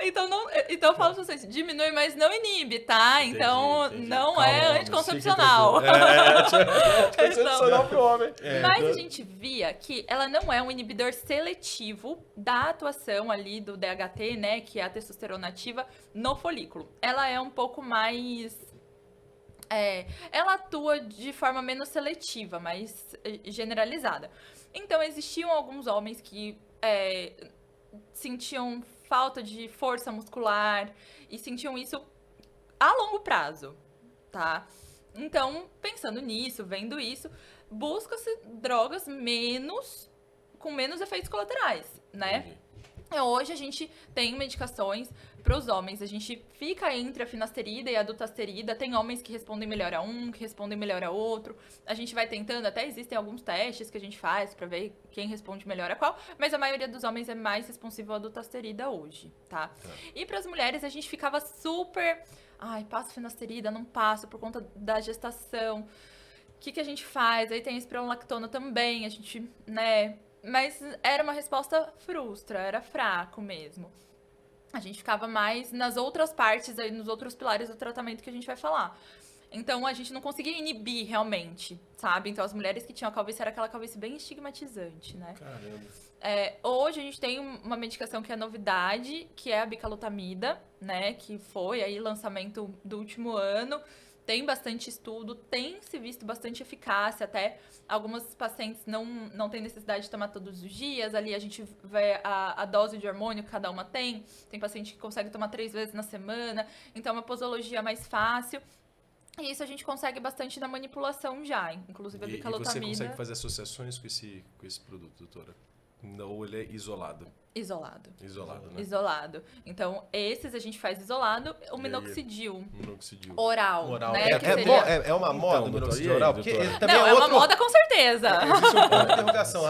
Speaker 3: então eu falo pra vocês, diminui, mas não inibe, tá? Então, entendi. Não é anticoncepcional.
Speaker 2: Anticoncepcional pro homem.
Speaker 3: Mas a gente via que ela não é um inibidor seletivo da atuação ali do DHT, né? Que é a testosterona ativa no folículo. Ela é um pouco mais... ela atua de forma menos seletiva, mais generalizada. Então, existiam alguns homens que sentiam falta de força muscular e sentiam isso a longo prazo, tá? Então, pensando nisso, vendo isso, busca-se drogas com menos efeitos colaterais, né? Hoje a gente tem medicações para os homens, a gente fica entre a finasterida e a dutasterida, tem homens que respondem melhor a um, que respondem melhor a outro, a gente vai tentando, até existem alguns testes que a gente faz para ver quem responde melhor a qual, mas a maioria dos homens é mais responsivo à dutasterida hoje, tá? E para as mulheres a gente ficava super, passo finasterida, não passo por conta da gestação, o que a gente faz? Aí tem a espironolactona também, a gente, né... Mas era uma resposta frustra, era fraco mesmo. A gente ficava mais nas outras partes, aí, nos outros pilares do tratamento que a gente vai falar. Então, a gente não conseguia inibir realmente, sabe? Então, as mulheres que tinham a calvície, era aquela calvície bem estigmatizante, né?
Speaker 2: Caramba.
Speaker 3: Hoje, a gente tem uma medicação que é novidade, que é a bicalutamida, né? Que foi aí lançamento do último ano. Tem bastante estudo, tem se visto bastante eficácia, até algumas pacientes não têm necessidade de tomar todos os dias, ali a gente vê a dose de hormônio que cada uma tem paciente que consegue tomar 3 vezes na semana, então é uma posologia mais fácil, e isso a gente consegue bastante na manipulação já, inclusive a bicalutamida.
Speaker 2: E você consegue fazer associações com esse produto, doutora? Ou ele é isolado?
Speaker 3: Isolado,
Speaker 2: né?
Speaker 3: Isolado. Então, esses a gente faz isolado. O minoxidil.
Speaker 2: Oral.
Speaker 3: Né?
Speaker 1: É uma moda o minoxidil oral?
Speaker 3: Porque também não, é uma moda com certeza.
Speaker 1: Existe um ponto de interrogação.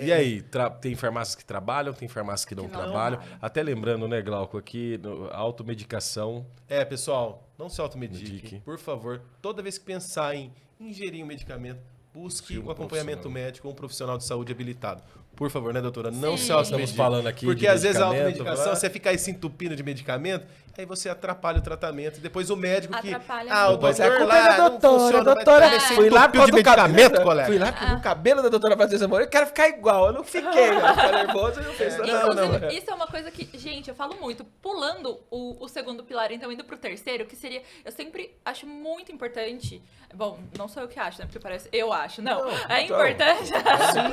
Speaker 2: E aí, tem farmácias que trabalham, tem farmácias que não trabalham. Até lembrando, né, Glauco, aqui, automedicação.
Speaker 1: Pessoal, não se automedique. Por favor, toda vez que pensar em ingerir um medicamento, busque o acompanhamento médico ou um profissional de saúde habilitado. Por favor, né, doutora? Não se automedique.
Speaker 2: Estamos falando aqui
Speaker 1: porque às vezes a automedicação, você fica aí se entupindo de medicamento, aí você atrapalha o tratamento. E depois o médico
Speaker 3: atrapalha
Speaker 1: o doutor lá não funciona.
Speaker 2: Doutora,
Speaker 1: fui lá por de medicamento, colega.
Speaker 2: Fui lá pro cabelo da doutora Patrícia Moreira, eu quero ficar igual. Eu não fiquei, eu fiquei nervoso e não fez
Speaker 3: nada. Isso é uma coisa que, gente, eu falo muito. Pulando o segundo pilar, então indo pro terceiro, que seria, eu sempre acho muito importante, bom, não sou eu que acho, né, porque parece, eu acho, não é importante.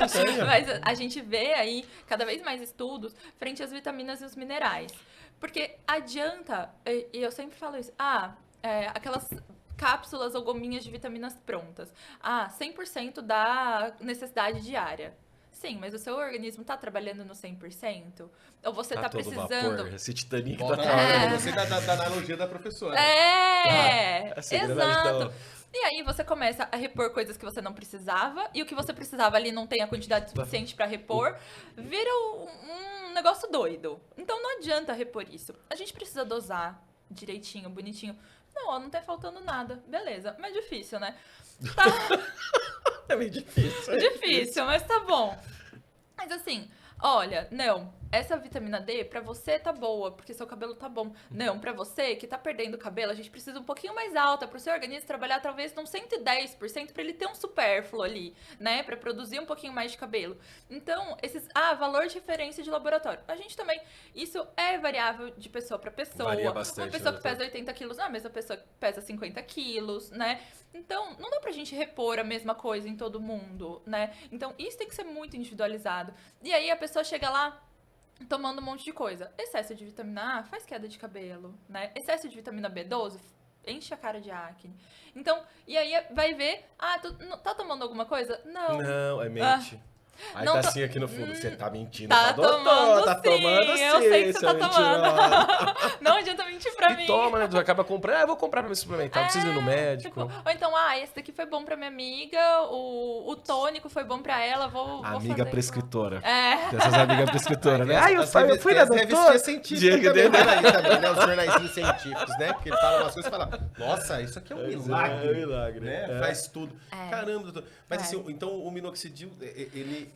Speaker 3: Sim. Mas a gente vê aí cada vez mais estudos frente às vitaminas e os minerais. Porque adianta, e eu sempre falo isso, aquelas cápsulas ou gominhas de vitaminas prontas. 100% da necessidade diária. Sim, mas o seu organismo está trabalhando no 100%? Ou você está precisando...
Speaker 2: Vapor, esse Titanic
Speaker 1: tá Você da analogia da professora.
Speaker 3: Exato. E aí você começa a repor coisas que você não precisava, e o que você precisava ali não tem a quantidade suficiente para repor, vira um negócio doido. Então não adianta repor isso. A gente precisa dosar direitinho, bonitinho. Não tá faltando nada. Beleza, mas difícil, né? Tá...
Speaker 2: É meio difícil.
Speaker 3: Difícil, mas tá bom. Mas assim, olha, não, essa vitamina D pra você tá boa, porque seu cabelo tá bom. Não, pra você que tá perdendo o cabelo, a gente precisa um pouquinho mais alta pro seu organismo trabalhar talvez num 110% pra ele ter um supérfluo ali, né? Pra produzir um pouquinho mais de cabelo. Então, valor de referência de laboratório. A gente também, isso é variável de pessoa pra pessoa.
Speaker 2: Varia bastante,
Speaker 3: uma pessoa que pesa 80 quilos não é a mesma pessoa que pesa 50 quilos, né? Então, não dá pra gente repor a mesma coisa em todo mundo, né? Então, isso tem que ser muito individualizado. E aí, a pessoa chega lá tomando um monte de coisa. Excesso de vitamina A faz queda de cabelo, né? Excesso de vitamina B12 enche a cara de acne. Então, e aí vai ver, tá tomando alguma coisa? Não,
Speaker 2: é mente. Aí não tá assim aqui no fundo, você tá mentindo
Speaker 3: tá
Speaker 2: pra doutor, tá tomando sim,
Speaker 3: eu sei que você tá tomando. Não adianta mentir pra mim.
Speaker 2: Toma, né, tu acaba comprando, eu vou comprar pra me suplementar, não precisa ir no médico.
Speaker 3: Tipo, ou então, esse daqui foi bom pra minha amiga, o tônico foi bom pra ela, vou
Speaker 2: amiga
Speaker 3: fazer
Speaker 2: prescritora. Essas amigas prescritoras, né? Eu fui na doutora.
Speaker 1: Revistinha científica também, né? Os jornaizinhos científicos, né? Porque ele fala umas coisas e fala, nossa, isso aqui é um milagre.
Speaker 2: É um milagre,
Speaker 1: né? Faz tudo. Caramba, doutor. Mas assim, então o minoxidil, ele...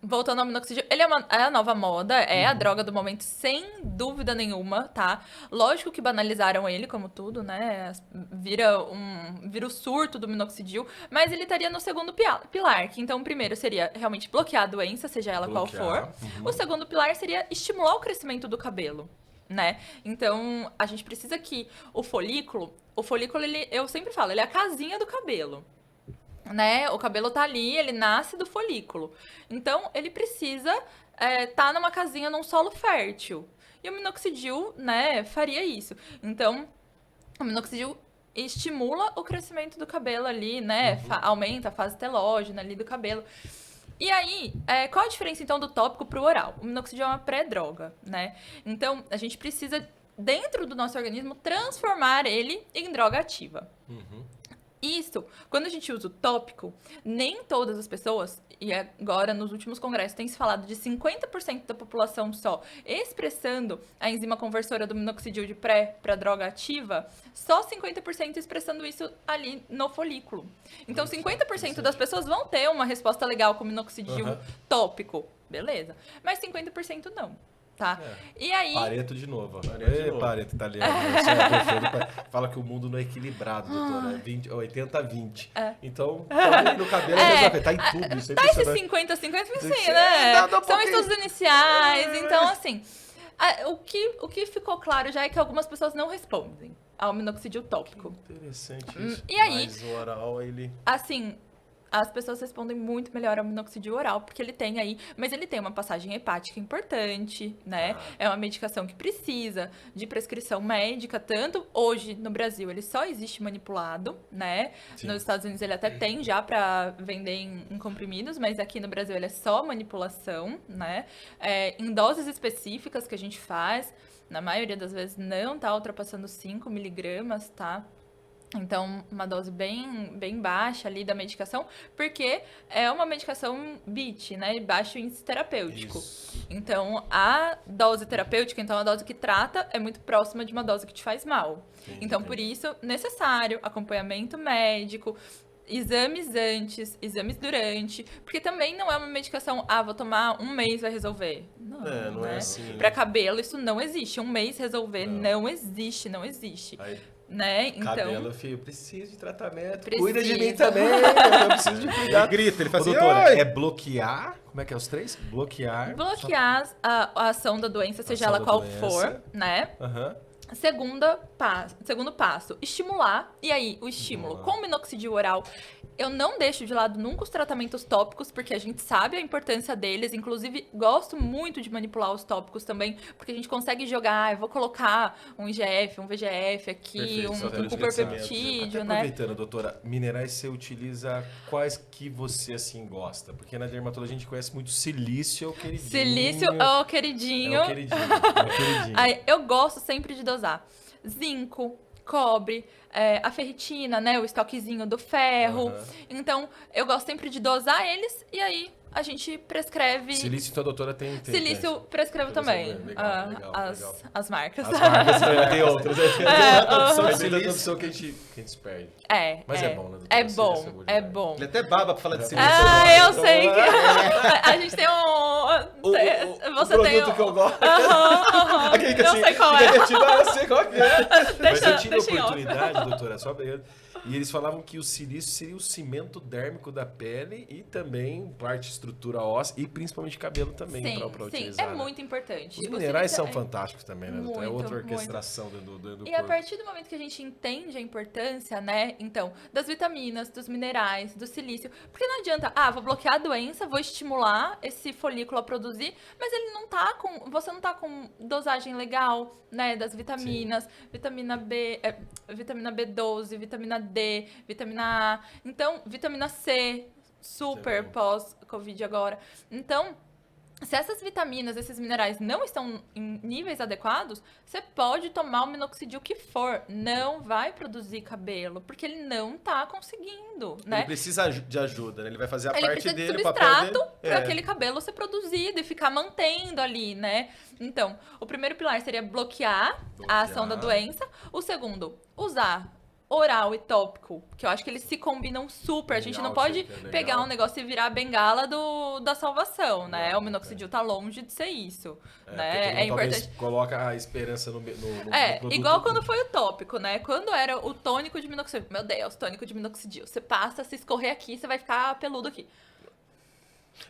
Speaker 3: Voltando ao minoxidil, ele é a nova moda, é a droga do momento, sem dúvida nenhuma, tá? Lógico que banalizaram ele, como tudo, né? Vira o surto do minoxidil, mas ele estaria no segundo pilar, que então o primeiro seria realmente bloquear a doença, seja ela qual for. O segundo pilar seria estimular o crescimento do cabelo. né? Então, a gente precisa que o folículo, ele, eu sempre falo, ele é a casinha do cabelo. Né? O cabelo tá ali, ele nasce do folículo. Então, ele precisa tá numa casinha, num solo fértil. E o minoxidil, né, faria isso. Então, o minoxidil estimula o crescimento do cabelo ali, né? Aumenta a fase telógena ali do cabelo. E aí, qual a diferença, então, do tópico pro oral? O minoxidil é uma pré-droga, né? Então, a gente precisa, dentro do nosso organismo, transformar ele em droga ativa. Isso, quando a gente usa o tópico, nem todas as pessoas, e agora nos últimos congressos tem se falado de 50% da população só expressando a enzima conversora do minoxidil de pré para droga ativa, só 50% expressando isso ali no folículo. Então 50% das pessoas vão ter uma resposta legal com o minoxidil tópico, beleza, mas 50% não. Tá? E aí...
Speaker 2: Pareto de novo. Pareto italiano. Fala que o mundo não é equilibrado, doutora. 80-20. Então, no cabelo tá em tudo. Isso é
Speaker 3: tá esses 50-50, sim, né? São estudos iniciais. Então, assim, o que ficou claro já é que algumas pessoas não respondem ao minoxidil tópico.
Speaker 2: Interessante isso.
Speaker 3: E aí...
Speaker 2: Mas o oral, ele...
Speaker 3: Assim... As pessoas respondem muito melhor ao minoxidil oral, porque ele tem aí... Mas ele tem uma passagem hepática importante, né? É uma medicação que precisa de prescrição médica, tanto hoje no Brasil ele só existe manipulado, né? Sim. Nos Estados Unidos ele até tem já para vender em comprimidos, mas aqui no Brasil ele é só manipulação, né? Em doses específicas que a gente faz, na maioria das vezes não tá ultrapassando 5 miligramas, tá? Então, uma dose bem baixa ali da medicação, porque é uma medicação BIT, né? Baixo índice terapêutico. Isso. Então, a dose terapêutica, então a dose que trata, é muito próxima de uma dose que te faz mal. Sim, então, por isso, necessário acompanhamento médico, exames antes, exames durante, porque também não é uma medicação, vou tomar 1 mês vai resolver. Não,
Speaker 2: não
Speaker 3: né?
Speaker 2: É assim.
Speaker 3: Para cabelo, isso não existe. 1 mês resolver não existe.
Speaker 2: Aí...
Speaker 3: Né? Então,
Speaker 2: cabelo, filho, preciso de tratamento. Cuida de mim também, eu preciso de cuidar.
Speaker 1: Ele grita, ele faz assim,
Speaker 2: doutora, é bloquear, como é que é os 3? Bloquear
Speaker 3: a ação da doença, seja ela qual for, né? Segundo passo, estimular. E aí, o estímulo com o minoxidil oral. Eu não deixo de lado nunca os tratamentos tópicos, porque a gente sabe a importância deles. Inclusive, gosto muito de manipular os tópicos também, porque a gente consegue jogar, eu vou colocar um IGF, um VGF aqui, um hiperpeptídeo, né?
Speaker 2: Aproveitando, doutora, minerais você utiliza quais que você, assim, gosta? Porque na dermatologia a gente conhece muito silício, é o queridinho.
Speaker 3: Silício é o queridinho. Aí, eu gosto sempre de dosar zinco, cobre, a ferritina, né? O estoquezinho do ferro. Então, eu gosto sempre de dosar eles e aí a gente prescreve...
Speaker 2: Silício, então a doutora tem
Speaker 3: Silício prescrevo também.
Speaker 2: Legal.
Speaker 3: As marcas.
Speaker 2: As marcas, tem outras. Tem
Speaker 1: outra
Speaker 2: opção que a gente perde.
Speaker 3: Mas
Speaker 2: é bom, né,
Speaker 3: doutora? É bom.
Speaker 1: Ele até baba pra falar de silício.
Speaker 3: Eu sei que... A gente tem
Speaker 2: você tem produto que eu gosto.
Speaker 3: Aquele que assim, eu sei qual é.
Speaker 2: Eu sei qual é. Mas eu tive a oportunidade, doutora, só pra... E eles falavam que o silício seria o cimento dérmico da pele e também parte estrutura óssea e principalmente cabelo também para utilizar.
Speaker 3: Sim, é muito importante.
Speaker 2: Os minerais são fantásticos também, né? É outra orquestração do corpo.
Speaker 3: E a partir do momento que a gente entende a importância, né, então, das vitaminas, dos minerais, do silício, porque não adianta, vou bloquear a doença, vou estimular esse folículo a produzir, mas ele não tá com, você não tá com dosagem legal, né, das vitaminas, vitamina B, vitamina B12, vitamina D, vitamina A, então, vitamina C, super pós-Covid agora. Então, se essas vitaminas, esses minerais não estão em níveis adequados, você pode tomar o minoxidil que for, não vai produzir cabelo, porque ele não tá conseguindo, né?
Speaker 1: Ele precisa de ajuda, né? Ele vai fazer a parte dele,
Speaker 3: o substrato para aquele cabelo ser produzido e ficar mantendo ali, né? Então, o primeiro pilar seria bloquear a ação da doença. O segundo, usar oral e tópico, que eu acho que eles se combinam super. A gente não pode pegar um negócio e virar a bengala da salvação, né? O minoxidil tá longe de ser isso, né? É importante.
Speaker 2: Coloca a esperança no produto.
Speaker 3: Igual quando foi o tópico, né? Quando era o tônico de minoxidil. Meu Deus, tônico de minoxidil. Você passa, se escorrer aqui, você vai ficar peludo aqui.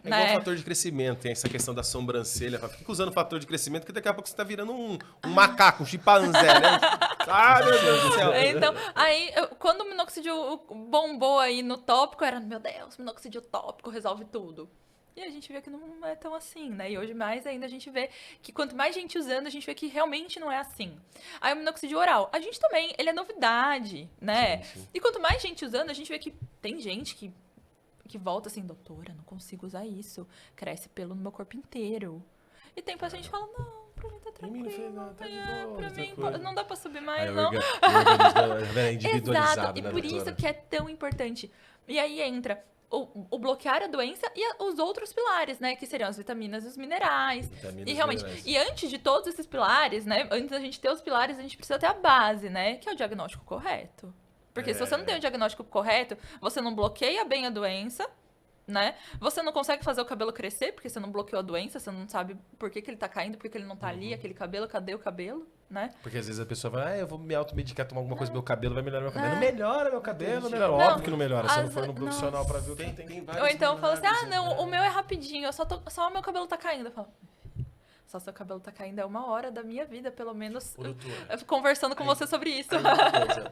Speaker 1: É igual fator de crescimento, tem essa questão da sobrancelha. Fica usando fator de crescimento, que daqui a pouco você tá virando um macaco, um chimpanzé, né? Ah, meu Deus do céu.
Speaker 3: Então, aí, quando o minoxidil bombou aí no tópico, era, meu Deus, minoxidil tópico resolve tudo. E a gente vê que não é tão assim, né? E hoje mais ainda a gente vê que quanto mais gente usando, a gente vê que realmente não é assim. Aí o minoxidil oral, a gente também, ele é novidade, né? Sim. E quanto mais gente usando, a gente vê que tem gente que volta assim, doutora, não consigo usar isso, cresce pelo no meu corpo inteiro. E tem paciente que fala, não, pra mim tá tranquilo.
Speaker 2: Tá de boa,
Speaker 3: pra mim não dá pra subir mais, não.
Speaker 2: É individualizado.
Speaker 3: Exato, e por isso que é tão importante. E aí entra o bloquear a doença e os outros pilares, né? Que seriam as vitaminas e os minerais. E realmente, e antes de todos esses pilares, né? Antes da gente ter os pilares, a gente precisa ter a base, né? Que é o diagnóstico correto. Porque se você não tem o diagnóstico correto, você não bloqueia bem a doença, né? Você não consegue fazer o cabelo crescer, porque você não bloqueou a doença, você não sabe por que ele tá caindo, por que ele não tá ali, aquele cabelo, cadê o cabelo, né?
Speaker 2: Porque às vezes a pessoa fala, eu vou me automedicar, tomar alguma coisa, meu cabelo vai melhorar meu cabelo. Não melhora meu cabelo, né? Óbvio que não melhora, se não for no profissional pra ver o que tem.
Speaker 3: Ou então fala assim, não, o meu é rapidinho, só o meu cabelo tá caindo. Eu falo, só seu cabelo tá caindo é 1 hora da minha vida, pelo menos, conversando com você sobre isso.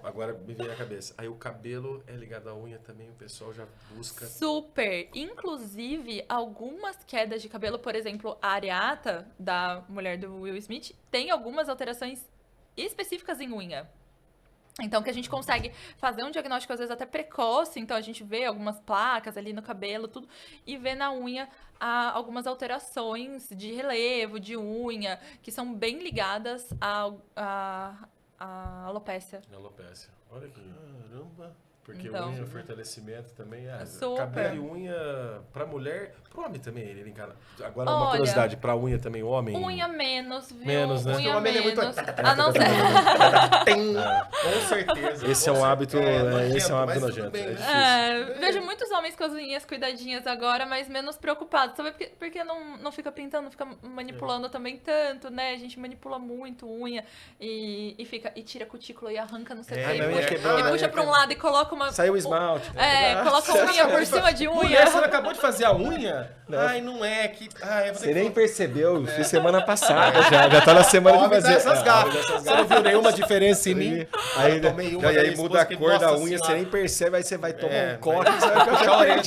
Speaker 2: Agora me veio na cabeça. Aí o cabelo é ligado à unha também, o pessoal já busca.
Speaker 3: Super! Inclusive, algumas quedas de cabelo, por exemplo, a areata da mulher do Will Smith, tem algumas alterações específicas em unha. Então, que a gente consegue fazer um diagnóstico, às vezes, até precoce. Então, a gente vê algumas placas ali no cabelo, tudo. E vê na unha algumas alterações de relevo, de unha, que são bem ligadas à alopécia.
Speaker 2: Alopécia. Olha aqui. Caramba. Porque
Speaker 3: então,
Speaker 2: unha, fortalecimento também.
Speaker 3: Super.
Speaker 2: Cabelo e unha pra mulher, pro homem também, ele encana. Agora, uma curiosidade, pra unha também, homem.
Speaker 3: Unha menos, viu?
Speaker 2: Menos, né?
Speaker 3: Unha menos.
Speaker 1: É muito...
Speaker 3: A não ser.
Speaker 1: Com certeza.
Speaker 2: Esse é um hábito, esse é um hábito nojento.
Speaker 1: Bem, né?
Speaker 3: Vejo muitos homens com as unhas cuidadinhas agora, mas menos preocupados. Sabe porque não fica pintando, não fica manipulando também tanto, né? A gente manipula muito unha e tira a cutícula e arranca no CT e puxa pra um lado e coloca uma...
Speaker 2: Saiu o esmalte.
Speaker 3: Coloca a unha por cima de unha.
Speaker 1: Mulher, você não acabou de fazer a unha? Não. Ai, não é que...
Speaker 2: Você nem percebeu, fiz semana passada já tá na semana de fazer.
Speaker 1: Essas garras. Você não viu nenhuma diferença em mim?
Speaker 2: Aí, aí muda a cor da unha, você nem percebe, aí você vai tomar um corte, você vai puxar a orelha.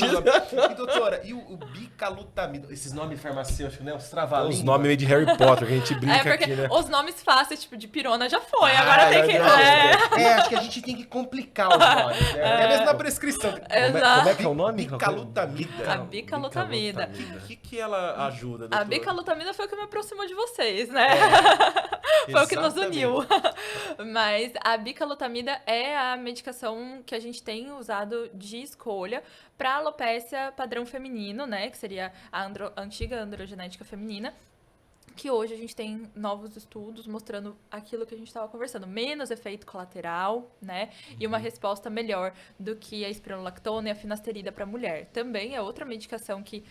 Speaker 1: E doutora, e o bicalutamida? Esses nomes farmacêuticos, né? Os trava-língua.
Speaker 2: Os nomes meio de Harry Potter, que a gente brinca aqui, né?
Speaker 3: Os nomes fáceis, tipo de pirona, já foi. Agora tem que...
Speaker 1: acho que a gente tem que complicar os nomes, né? É mesmo na prescrição.
Speaker 3: Como
Speaker 2: é que é o nome?
Speaker 1: Bicalutamida.
Speaker 3: A bicalutamida.
Speaker 1: O que ela ajuda, doutora?
Speaker 3: A bicalutamida foi o que me aproximou de vocês, né? Foi o que nos uniu. Mas a bicalutamida é a medicação que a gente tem usado de escolha para alopécia padrão feminino, né? Que seria a antiga androgenética feminina. Que hoje a gente tem novos estudos mostrando aquilo que a gente estava conversando. Menos efeito colateral, né? E uma resposta melhor do que a espironolactona e a finasterida para mulher. Também é outra medicação que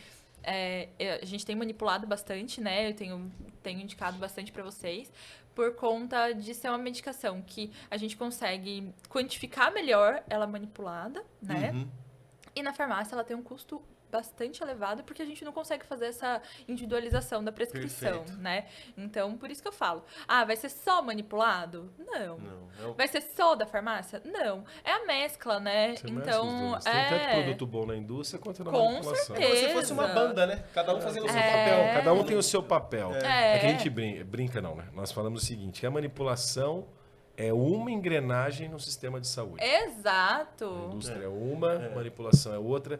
Speaker 3: a gente tem manipulado bastante, né? Eu tenho indicado bastante para vocês, por conta de ser uma medicação que a gente consegue quantificar melhor ela manipulada, né? E na farmácia ela tem um custo bastante elevado, porque a gente não consegue fazer essa individualização da prescrição, né? Então, por isso que eu falo, vai ser só manipulado? Não. Vai ser só da farmácia? Não. É a mescla, né?
Speaker 2: Você
Speaker 3: então,
Speaker 2: tem tanto produto bom na indústria quanto na manipulação.
Speaker 3: Com certeza.
Speaker 1: Se fosse uma banda, né? Cada um fazendo o seu papel.
Speaker 2: Cada um tem o seu papel. É que a gente brinca não, né? Nós falamos o seguinte, que a manipulação é uma engrenagem no sistema de saúde.
Speaker 3: Exato.
Speaker 2: A indústria é uma, manipulação é outra.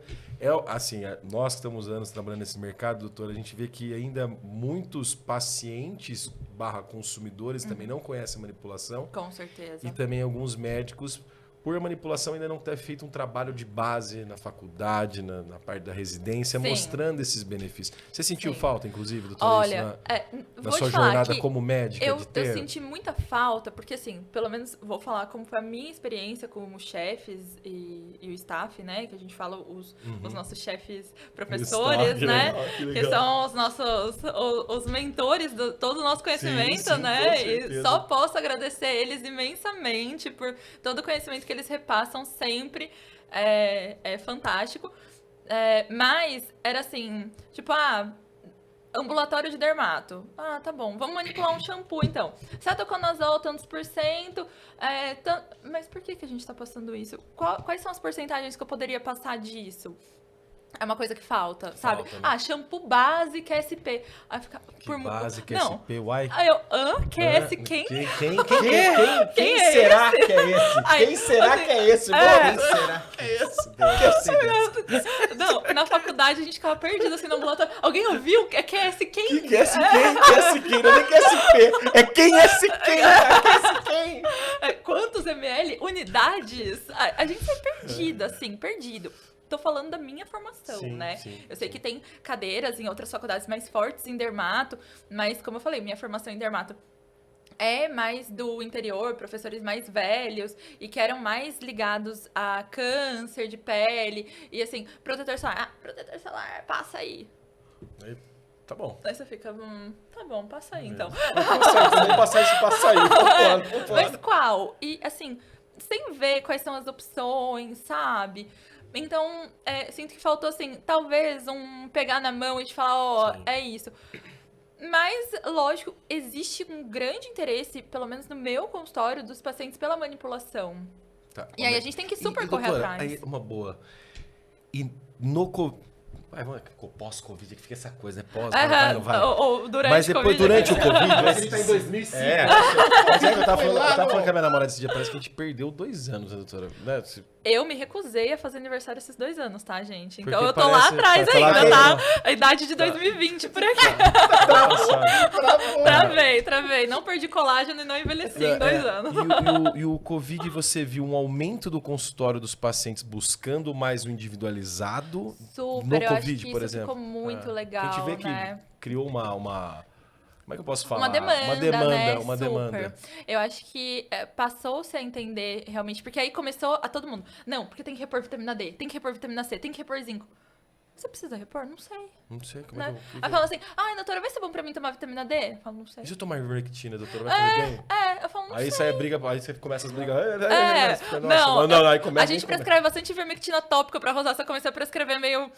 Speaker 2: Assim, nós que estamos anos trabalhando nesse mercado, doutora, a gente vê que ainda muitos pacientes / consumidores também não conhecem a manipulação.
Speaker 3: Com certeza.
Speaker 2: E também alguns médicos, por manipulação, ainda não ter feito um trabalho de base na faculdade, na parte da residência, mostrando esses benefícios. Você sentiu falta, inclusive, doutora?
Speaker 3: Olha,
Speaker 2: na sua jornada como médica?
Speaker 3: Eu senti muita falta, porque assim, pelo menos vou falar como foi a minha experiência com os chefes e o staff, né? Que a gente fala os nossos chefes professores, staff, né? Que são os nossos os mentores de todo o nosso conhecimento, né? E só posso agradecer eles imensamente por todo o conhecimento que eles repassam sempre, é fantástico. Mas era assim, tipo, ambulatório de dermato. Tá bom, vamos manipular um shampoo, então. Cetoconazol, tantos por cento. Mas por que a gente tá passando isso? Quais são as porcentagens que eu poderia passar disso? É uma coisa que falta, sabe?
Speaker 2: Né?
Speaker 3: Shampoo base QSP. Aí fica
Speaker 2: base QSP, uai?
Speaker 3: Aí eu, QS, quem?
Speaker 2: Quem será que é esse? Quem será que é esse? Quem será que é esse?
Speaker 3: Não, na faculdade a gente ficava perdido assim no ambulatório. Alguém ouviu? É QS quem?
Speaker 2: QS quem? QS quem? Não é nem QSP. É quem esse quem? QS quem?
Speaker 3: Quantos ml? Unidades? A gente foi perdido, assim, perdido. Tô falando da minha formação, né?
Speaker 2: Sim,
Speaker 3: eu sei que tem cadeiras em outras faculdades mais fortes em dermato, mas como eu falei, minha formação em dermato é mais do interior, professores mais velhos e que eram mais ligados a câncer de pele e assim, protetor solar. Protetor solar, passa aí.
Speaker 2: Tá bom.
Speaker 3: Aí você fica, tá bom, passa aí então.
Speaker 2: Vamos passar isso, passa aí.
Speaker 3: Mas qual? E assim, sem ver quais são as opções, sabe? Então, sinto que faltou, assim, talvez pegar na mão e te falar, é isso. Mas, lógico, existe um grande interesse, pelo menos no meu consultório, dos pacientes pela manipulação.
Speaker 2: Tá,
Speaker 3: e aí a gente tem que super correr atrás.
Speaker 2: Aí, uma boa. E pós-Covid, que fica essa coisa, né? Pós, não vai.
Speaker 3: Ou durante
Speaker 2: mas depois,
Speaker 3: COVID,
Speaker 2: durante o Covid...
Speaker 1: Mas ele tá em 2005.
Speaker 2: Mas eu tava falando com a minha namorada esse dia, parece que a gente perdeu 2 anos, né, doutora? Né?
Speaker 3: Eu me recusei a fazer aniversário esses 2 anos, tá, gente? Então
Speaker 2: porque
Speaker 3: eu tô lá atrás ainda, tá? A idade de 2020 por aqui. Travei. Não perdi colágeno e não envelheci em 2 anos.
Speaker 2: E o Covid, você viu um aumento do consultório dos pacientes buscando mais o individualizado?
Speaker 3: Super,
Speaker 2: no Covid,
Speaker 3: acho que
Speaker 2: por
Speaker 3: isso
Speaker 2: exemplo.
Speaker 3: ficou muito legal,
Speaker 2: A gente vê
Speaker 3: né?
Speaker 2: que criou uma... Como é que eu posso falar?
Speaker 3: Uma demanda.
Speaker 2: Uma demanda.
Speaker 3: Eu acho que passou-se a entender realmente, porque aí começou a todo mundo. Não, porque tem que repor vitamina D, tem que repor vitamina C, tem que repor zinco. Você precisa repor? Não sei.
Speaker 2: Não sei como
Speaker 3: Né?
Speaker 2: é que eu...
Speaker 3: Aí fala assim, doutora, vai ser bom pra mim tomar vitamina D? Eu falo, não sei.
Speaker 2: E se eu tomar ivermectina, doutora, vai fazer bem?
Speaker 3: Eu falo, não
Speaker 2: Aí
Speaker 3: sei.
Speaker 2: sai a briga, aí você começa as brigas.
Speaker 3: Não,
Speaker 2: aí começa,
Speaker 3: a gente prescreve bastante ivermectina tópica pra rosácea, eu comecei a prescrever meio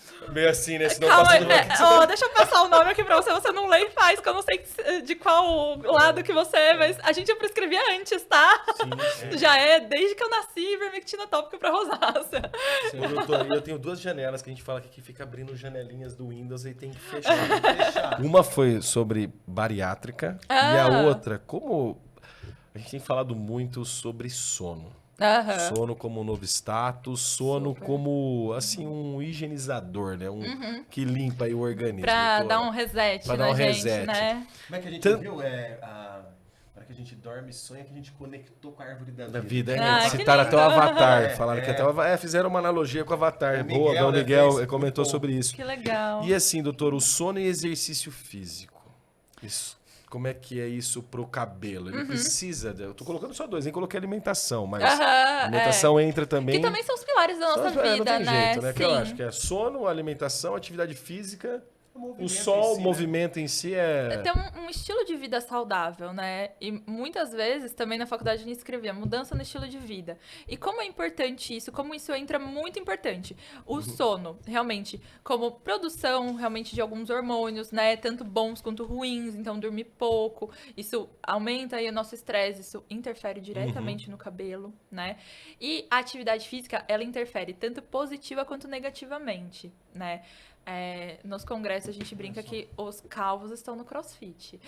Speaker 2: assim, né? Senão
Speaker 3: calma,
Speaker 2: passa
Speaker 3: deixa eu passar o nome aqui pra você não lê e faz, que eu não sei de qual lado que você é, mas a gente já prescrevia antes, tá? Sim. Já desde que eu nasci, ivermectina tópica pra rosácea.
Speaker 2: Sim, doutor, eu tenho 2 janelas que a gente fala que fica abrindo janelinhas do Windows e tem que fechar. Uma foi sobre bariátrica e a outra, como a gente tem falado muito sobre sono. Sono como um novo status, sono como, assim, um higienizador, né? Que limpa aí o organismo.
Speaker 3: Pra dar um reset,
Speaker 2: pra dar um
Speaker 3: gente,
Speaker 2: reset.
Speaker 3: né?
Speaker 1: Como é que a gente viu? Para que a gente dorme e sonha que a gente conectou com a árvore da vida.
Speaker 2: Citaram até o Avatar. Falaram que até fizeram uma analogia com o Avatar. O Miguel comentou sobre isso.
Speaker 3: Que legal.
Speaker 2: E assim, doutor, o sono e exercício físico. Isso. Como é que é isso pro cabelo? Ele precisa... Eu tô colocando só 2, nem coloquei alimentação, mas a alimentação entra também...
Speaker 3: Que também são os pilares da nossa vida,
Speaker 2: não tem
Speaker 3: né?
Speaker 2: jeito, né? Que eu acho que é sono, alimentação, atividade física... O sol, o movimento em si é...
Speaker 3: Tem um estilo de vida saudável, né? E muitas vezes, também na faculdade a gente escrevia mudança no estilo de vida. E como é importante isso, como isso entra muito importante. O sono, realmente, como produção, realmente, de alguns hormônios, né? Tanto bons quanto ruins, então dormir pouco. Isso aumenta aí o nosso estresse, isso interfere diretamente no cabelo, né? E a atividade física, ela interfere tanto positiva quanto negativamente, né? Nos congressos a gente brinca que os calvos estão no crossfit.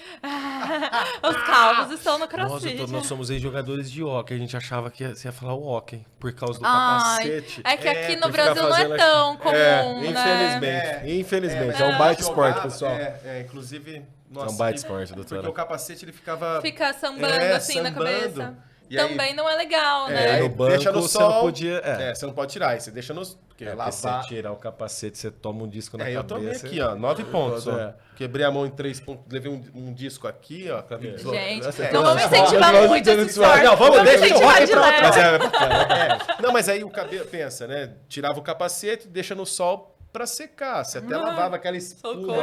Speaker 3: Os calvos estão no crossfit.
Speaker 2: Nossa, nós somos ex-jogadores de hóquei. A gente achava que você ia falar o hóquei por causa do capacete.
Speaker 3: É que aqui no Brasil não é tão comum,
Speaker 2: né? Infelizmente. É um baita esporte, pessoal.
Speaker 1: Inclusive...
Speaker 2: Nossa, é um baita esporte, doutora.
Speaker 1: Porque o capacete ele ficava...
Speaker 3: Fica sambando assim na cabeça.
Speaker 1: E
Speaker 3: também aí, não é legal, né?
Speaker 2: No banco,
Speaker 1: deixa no sol,
Speaker 2: você não podia...
Speaker 1: você não pode tirar. Aí você deixa no... Porque
Speaker 2: se você tirar o capacete, você toma um disco na cabeça.
Speaker 1: Eu tomei aqui, ó, 9 pontos. Quebrei a mão em 3 pontos, levei um disco aqui, ó.
Speaker 3: Gente, não vamos incentivar muito esse esporte.
Speaker 1: Não, vamos
Speaker 3: incentivar de leve.
Speaker 1: Não, mas aí o cabelo, pensa, né? Tirava o capacete, deixa no sol, pra secar. Você até lavava aquela espuma.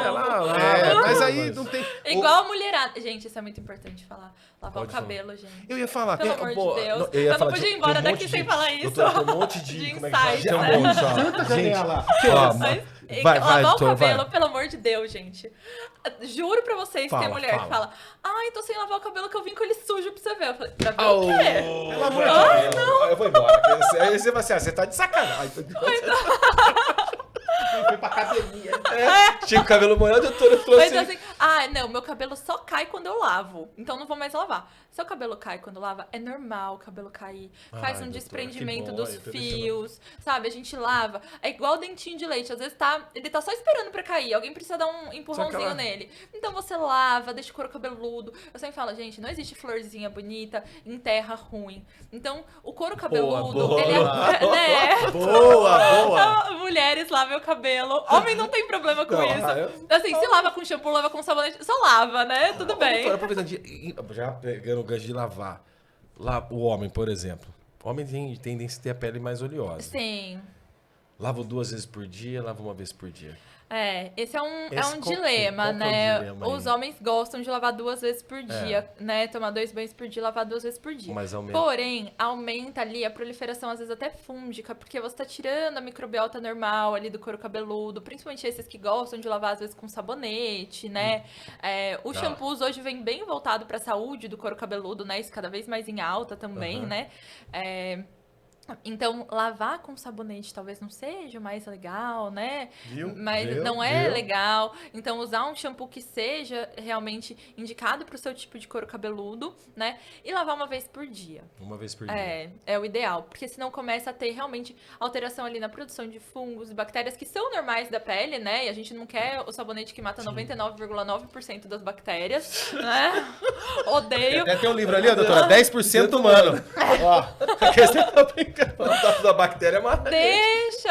Speaker 1: Mas aí não tem...
Speaker 3: Igual a mulherada. Gente, isso é muito importante falar. Lavar o cabelo, gente.
Speaker 1: Eu ia falar...
Speaker 3: Pelo amor de Deus. Eu não podia ir embora daqui sem falar isso.
Speaker 2: Doutora, tem um monte de...
Speaker 3: Como é que
Speaker 2: tem um monte, ó.
Speaker 1: Tanta janela.
Speaker 3: Lavar o cabelo, pelo amor de Deus, gente. Juro pra vocês, tem mulher que fala: ai, tô sem lavar o cabelo que eu vim com ele sujo pra você ver. Eu falei, pra ver o quê?
Speaker 1: Pelo amor de Deus.
Speaker 2: Eu vou embora. Aí você vai assim, você tá de sacanagem.
Speaker 1: Foi pra academia.
Speaker 2: Tinha o cabelo molhado, a doutora falou
Speaker 3: Mas assim, não, meu cabelo só cai quando eu lavo. Então não vou mais lavar. Seu cabelo cai quando lava, é normal o cabelo cair. Faz um desprendimento dos fios, sabe? A gente lava. É igual o dentinho de leite. Às vezes ele tá só esperando pra cair. Alguém precisa dar um empurrãozinho nele. Então você lava, deixa o couro cabeludo. Eu sempre falo, gente, não existe florzinha bonita em terra ruim. Então, o couro cabeludo, ele é...
Speaker 2: Boa!
Speaker 3: Mulheres, lavem o cabelo. Homem não tem problema com isso. Assim, se lava com shampoo, lava com sabonete, só lava, né? Tudo bem.
Speaker 2: Doutora, aproveitando, já pegando o gancho de lavar. O homem, por exemplo. O homem tem tendência a ter a pele mais oleosa.
Speaker 3: Sim.
Speaker 2: Lavo 2 vezes por dia, lavo 1 vez por dia.
Speaker 3: Esse é um dilema, né?
Speaker 2: É o dilema
Speaker 3: os homens gostam de lavar 2 vezes por dia, né? Tomar 2 banhos por dia, lavar 2 vezes por dia.
Speaker 2: Mas
Speaker 3: Porém, aumenta ali a proliferação, às vezes até fúngica, porque você tá tirando a microbiota normal ali do couro cabeludo, principalmente esses que gostam de lavar, às vezes, com sabonete, né? Os shampoos hoje vêm bem voltado pra saúde do couro cabeludo, né? Isso cada vez mais em alta também, né? Então, lavar com sabonete talvez não seja o mais legal, né? Mas não é legal. Então, usar um shampoo que seja realmente indicado para o seu tipo de couro cabeludo, né? E lavar 1 vez por dia.
Speaker 2: 1 vez por dia.
Speaker 3: É o ideal. Porque senão começa a ter realmente alteração ali na produção de fungos e bactérias que são normais da pele, né? E a gente não quer o sabonete que mata 99,9% das bactérias, né? Odeio.
Speaker 1: Tem um livro ali, ó, doutora, 10% humano.
Speaker 2: Ó, aqui você tá brincando. Da bactéria, mas...
Speaker 3: Deixa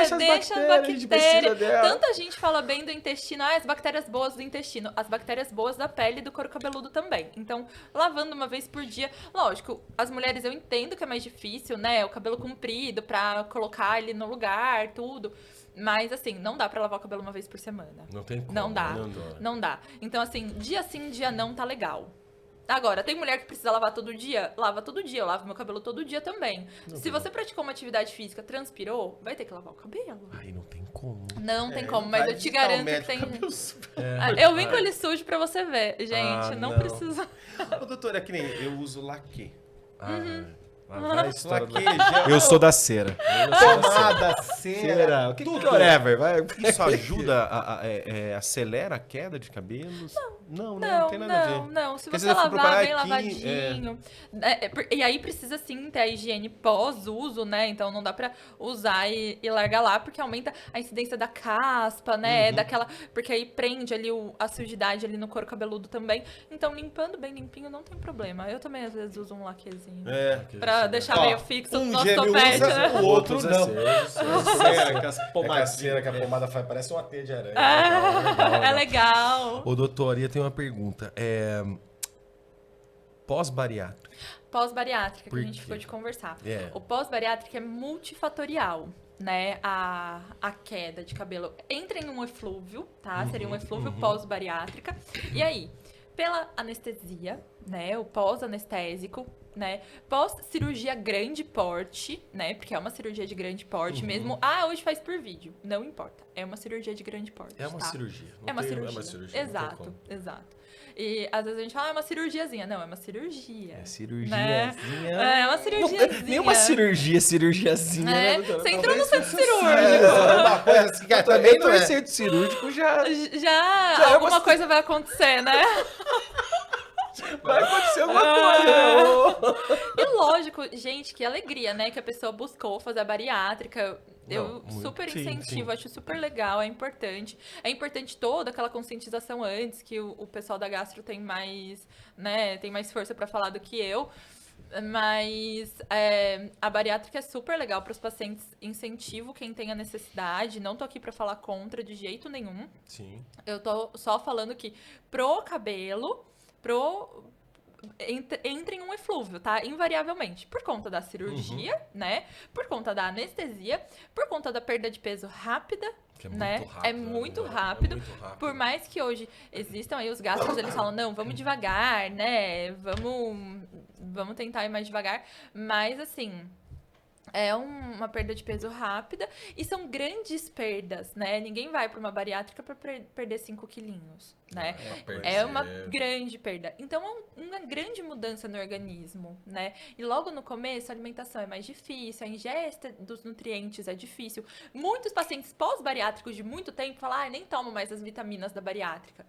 Speaker 3: as bactérias. Tanta gente fala bem do intestino. As bactérias boas do intestino. As bactérias boas da pele e do couro cabeludo também. Então, lavando 1 vez por dia. Lógico, as mulheres eu entendo que é mais difícil, né? O cabelo comprido pra colocar ele no lugar, tudo. Mas, assim, não dá pra lavar o cabelo 1 vez por semana.
Speaker 2: Não tem como.
Speaker 3: Não dá. Então, assim, dia sim, dia não tá legal. Agora, tem mulher que precisa lavar todo dia? Lava todo dia. Eu lavo meu cabelo todo dia também. Se você praticou uma atividade física, transpirou, vai ter que lavar o cabelo.
Speaker 2: Ai, não tem como.
Speaker 3: Não tem como, mas eu te garanto que tem... Eu vim com ele sujo pra você ver. Gente, não precisa...
Speaker 1: Ô, doutora, é que nem eu uso laque.
Speaker 2: Eu sou da cera.
Speaker 1: Pomada, cera,
Speaker 2: tudo. Whatever.
Speaker 1: Isso ajuda, acelera a queda de cabelos? Não tem nada a ver.
Speaker 3: Não, se você lavar bem lavadinho. E aí precisa sim ter a higiene pós-uso, né? Então não dá pra usar e largar lá, porque aumenta a incidência da caspa, né? Porque aí prende ali a sujidade ali no couro cabeludo também. Então limpando bem limpinho não tem problema. Eu também às vezes uso um laquezinho. Pra deixar meio fixo o nosso topete, né?
Speaker 1: O outro não.
Speaker 2: Cera que a pomada faz, parece uma teia de aranha.
Speaker 3: É legal.
Speaker 2: Ô, doutora, tem uma pergunta. Pós-bariátrica.
Speaker 3: Pós-bariátrica, que a gente ficou de conversar. O pós-bariátrica é multifatorial, né? A queda de cabelo entra em um eflúvio, tá? Seria um eflúvio pós-bariátrica. E aí, pela anestesia, né? O pós-anestésico, né? Pós-cirurgia grande porte, né? Porque é uma cirurgia de grande porte mesmo. Hoje faz por vídeo. Não importa. É uma cirurgia de grande porte.
Speaker 2: É uma cirurgia.
Speaker 3: É uma cirurgia. Exato. E às vezes a gente fala, é uma cirurgiazinha. Não, é uma cirurgia.
Speaker 2: É cirurgiazinha.
Speaker 3: Né? É uma cirurgiazinha.
Speaker 2: Nenhuma cirurgiazinha.
Speaker 3: Né? Você entrou no centro cirúrgico.
Speaker 2: Uma coisa que também não é centro cirúrgico,
Speaker 3: já alguma coisa vai acontecer, né?
Speaker 2: Vai acontecer alguma coisa.
Speaker 3: E lógico, gente, que alegria, né? Que a pessoa buscou fazer a bariátrica. Eu super incentivo, acho super legal, é importante. É importante toda aquela conscientização antes, que o pessoal da gastro tem mais, né, tem mais força pra falar do que eu. Mas a bariátrica é super legal para os pacientes, incentivo quem tem a necessidade, não tô aqui para falar contra de jeito nenhum.
Speaker 2: Sim.
Speaker 3: Eu tô só falando que pro cabelo, entra em um eflúvio, tá? Invariavelmente. Por conta da cirurgia, né? Por conta da anestesia, por conta da perda de peso rápida,
Speaker 2: que é
Speaker 3: né?
Speaker 2: muito rápido,
Speaker 3: É muito rápido.
Speaker 2: É muito rápido.
Speaker 3: Por mais que hoje existam aí os gastros, eles falam, não, vamos devagar, né? Vamos tentar ir mais devagar. Mas, assim... É uma perda de peso rápida e são grandes perdas, né? Ninguém vai para uma bariátrica para perder 5 quilinhos, né? É uma grande perda. Então, é uma grande mudança no organismo, né? E logo no começo, a alimentação é mais difícil, a ingesta dos nutrientes é difícil. Muitos pacientes pós-bariátricos de muito tempo falam, nem tomo mais as vitaminas da bariátrica.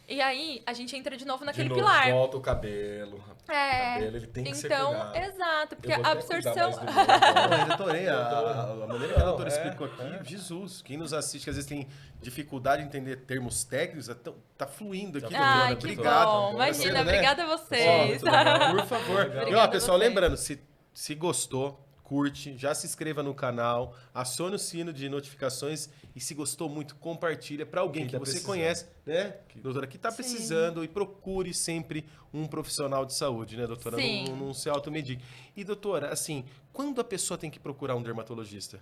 Speaker 3: E aí, a gente entra de novo naquele pilar.
Speaker 2: Volta o cabelo. O cabelo, ele tem que ser cuidado.
Speaker 3: Exato, porque a absorção...
Speaker 1: Eu adorei a maneira que a doutora explicou aqui. Jesus, quem nos assiste, que às vezes tem dificuldade em entender termos técnicos, tá fluindo aqui, doutora.
Speaker 3: Ai, que
Speaker 1: obrigado.
Speaker 3: bom. Imagina, obrigada a vocês.
Speaker 1: Por favor. E ó, pessoal,
Speaker 3: a vocês.
Speaker 1: lembrando, se gostou, curte, já se inscreva no canal, acione o sino de notificações e se gostou muito, compartilha para alguém que você conhece, né, doutora, que está precisando e procure sempre um profissional de saúde, né, doutora? Não se automedique. E, doutora, assim, quando a pessoa tem que procurar um dermatologista?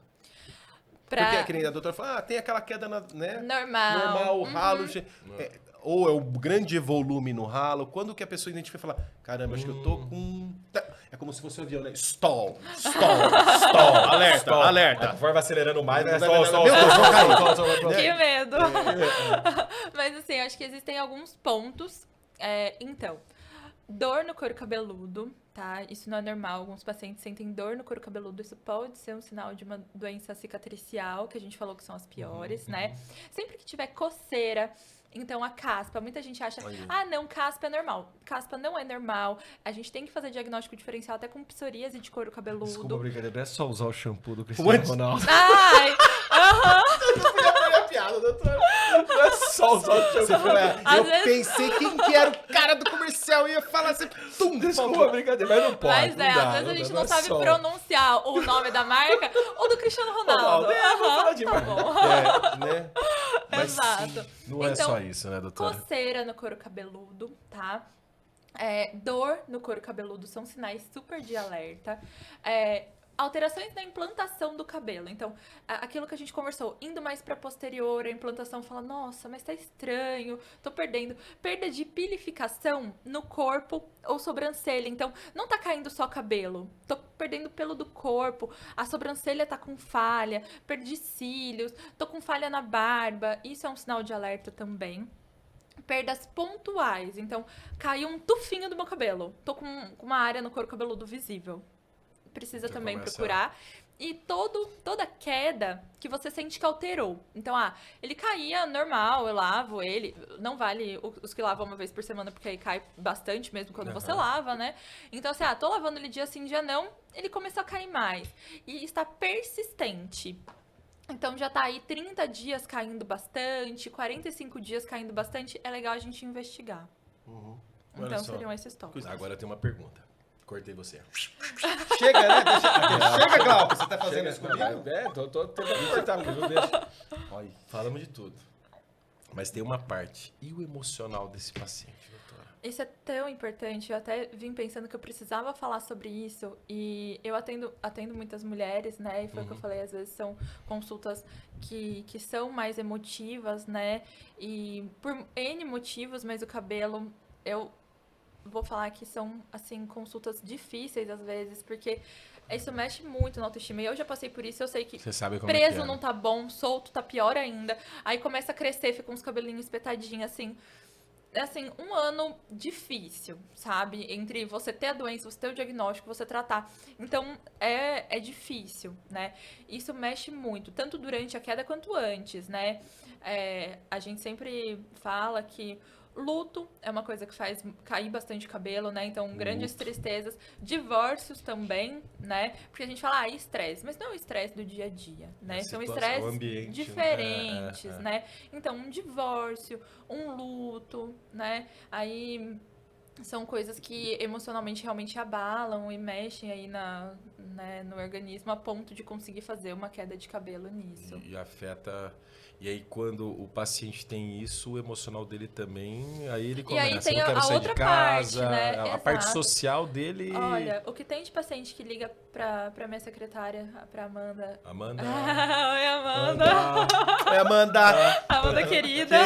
Speaker 1: Porque que nem a doutora fala, tem aquela queda, né? Normal, o ralo... Ou é o grande volume no ralo. Quando que a pessoa identifica e fala, caramba, acho que eu tô com... É como se fosse um avião, né? Stall, alerta.
Speaker 2: A forma acelerando mais, né?
Speaker 3: Que medo. Mas assim, acho que existem alguns pontos. Então, dor no couro cabeludo, tá? Isso não é normal. Alguns pacientes sentem dor no couro cabeludo. Isso pode ser um sinal de uma doença cicatricial, que a gente falou que são as piores, né? Sempre que tiver coceira... Então, a caspa, muita gente acha, não, caspa é normal. Caspa não é normal. A gente tem que fazer diagnóstico diferencial até com psoríase de couro cabeludo.
Speaker 2: Desculpa, brincadeira, não é só usar o shampoo do Cristiano Ronaldo.
Speaker 3: Ai,
Speaker 1: Eu podia fazer a piada, doutora. Não é só usar o shampoo. Pensei quem que era o cara do comercial e ia falar assim,
Speaker 2: Desculpa, brincadeira, mas não pode.
Speaker 3: Mas às vezes a gente não sabe pronunciar o nome da marca ou do Cristiano Ronaldo. Tá bom.
Speaker 1: Né?
Speaker 2: Mas
Speaker 3: exato.
Speaker 2: Sim, não é só isso, né, doutora?
Speaker 3: Coceira no couro cabeludo, tá? Dor no couro cabeludo são sinais super de alerta. Alterações na implantação do cabelo. Então, aquilo que a gente conversou, indo mais pra posterior, a implantação fala, nossa, mas tá estranho, tô perdendo. Perda de pilificação no corpo ou sobrancelha. Então, não tá caindo só cabelo, tô perdendo pelo do corpo, a sobrancelha tá com falha, perdi cílios, tô com falha na barba. Isso é um sinal de alerta também. Perdas pontuais. Então, caiu um tufinho do meu cabelo. Tô com uma área no couro cabeludo visível. Precisa também procurar. E toda queda que você sente que alterou. Então, ele caía normal, eu lavo ele. Não vale os que lavam uma vez por semana, porque aí cai bastante mesmo quando você lava, né? Então, assim, tô lavando ele dia sim, dia não. Ele começou a cair mais. E está persistente. Então, já tá aí 30 dias caindo bastante, 45 dias caindo bastante. É legal a gente investigar. Então, seriam esses tópicos.
Speaker 2: Agora eu tenho uma pergunta. Cortei você.
Speaker 1: Chega, né? Chega, Glauco. Você tá fazendo isso comigo?
Speaker 2: Tô tentando cortar, mas não deixa. Olha, falamos de tudo. Mas tem uma parte. E o emocional desse paciente, doutora?
Speaker 3: Isso é tão importante. Eu até vim pensando que eu precisava falar sobre isso. E eu atendo muitas mulheres, né? E foi o que eu falei, às vezes são consultas que são mais emotivas, né? E por N motivos, mas o cabelo, eu vou falar que são, assim, consultas difíceis às vezes, porque isso mexe muito na autoestima. E eu já passei por isso, eu sei que preso não tá bom, solto tá pior ainda. Aí começa a crescer, fica uns cabelinhos espetadinhos, assim. É assim, um ano difícil, sabe? Entre você ter a doença, você ter o diagnóstico, você tratar. Então, é difícil, né? Isso mexe muito, tanto durante a queda quanto antes, né? A gente sempre fala que luto é uma coisa que faz cair bastante cabelo, né? Então, grandes tristezas. Divórcios também, né? Porque a gente fala, estresse. Mas não é o estresse do dia a dia, né? São estresses diferentes, né? Então, um divórcio, um luto, né? Aí são coisas que emocionalmente realmente abalam e mexem aí né, no organismo a ponto de conseguir fazer uma queda de cabelo nisso.
Speaker 2: E afeta... E aí, quando o paciente tem isso, o emocional dele também, aí ele começa,
Speaker 3: e aí tem
Speaker 2: não quero
Speaker 3: a
Speaker 2: sair
Speaker 3: outra
Speaker 2: de casa,
Speaker 3: parte, né?
Speaker 2: a
Speaker 3: Exato.
Speaker 2: parte social dele...
Speaker 3: Olha, o que tem de paciente que liga pra minha secretária, pra Amanda.
Speaker 2: Amanda.
Speaker 3: Oi, Amanda.
Speaker 1: Oi, Amanda.
Speaker 3: Amanda querida.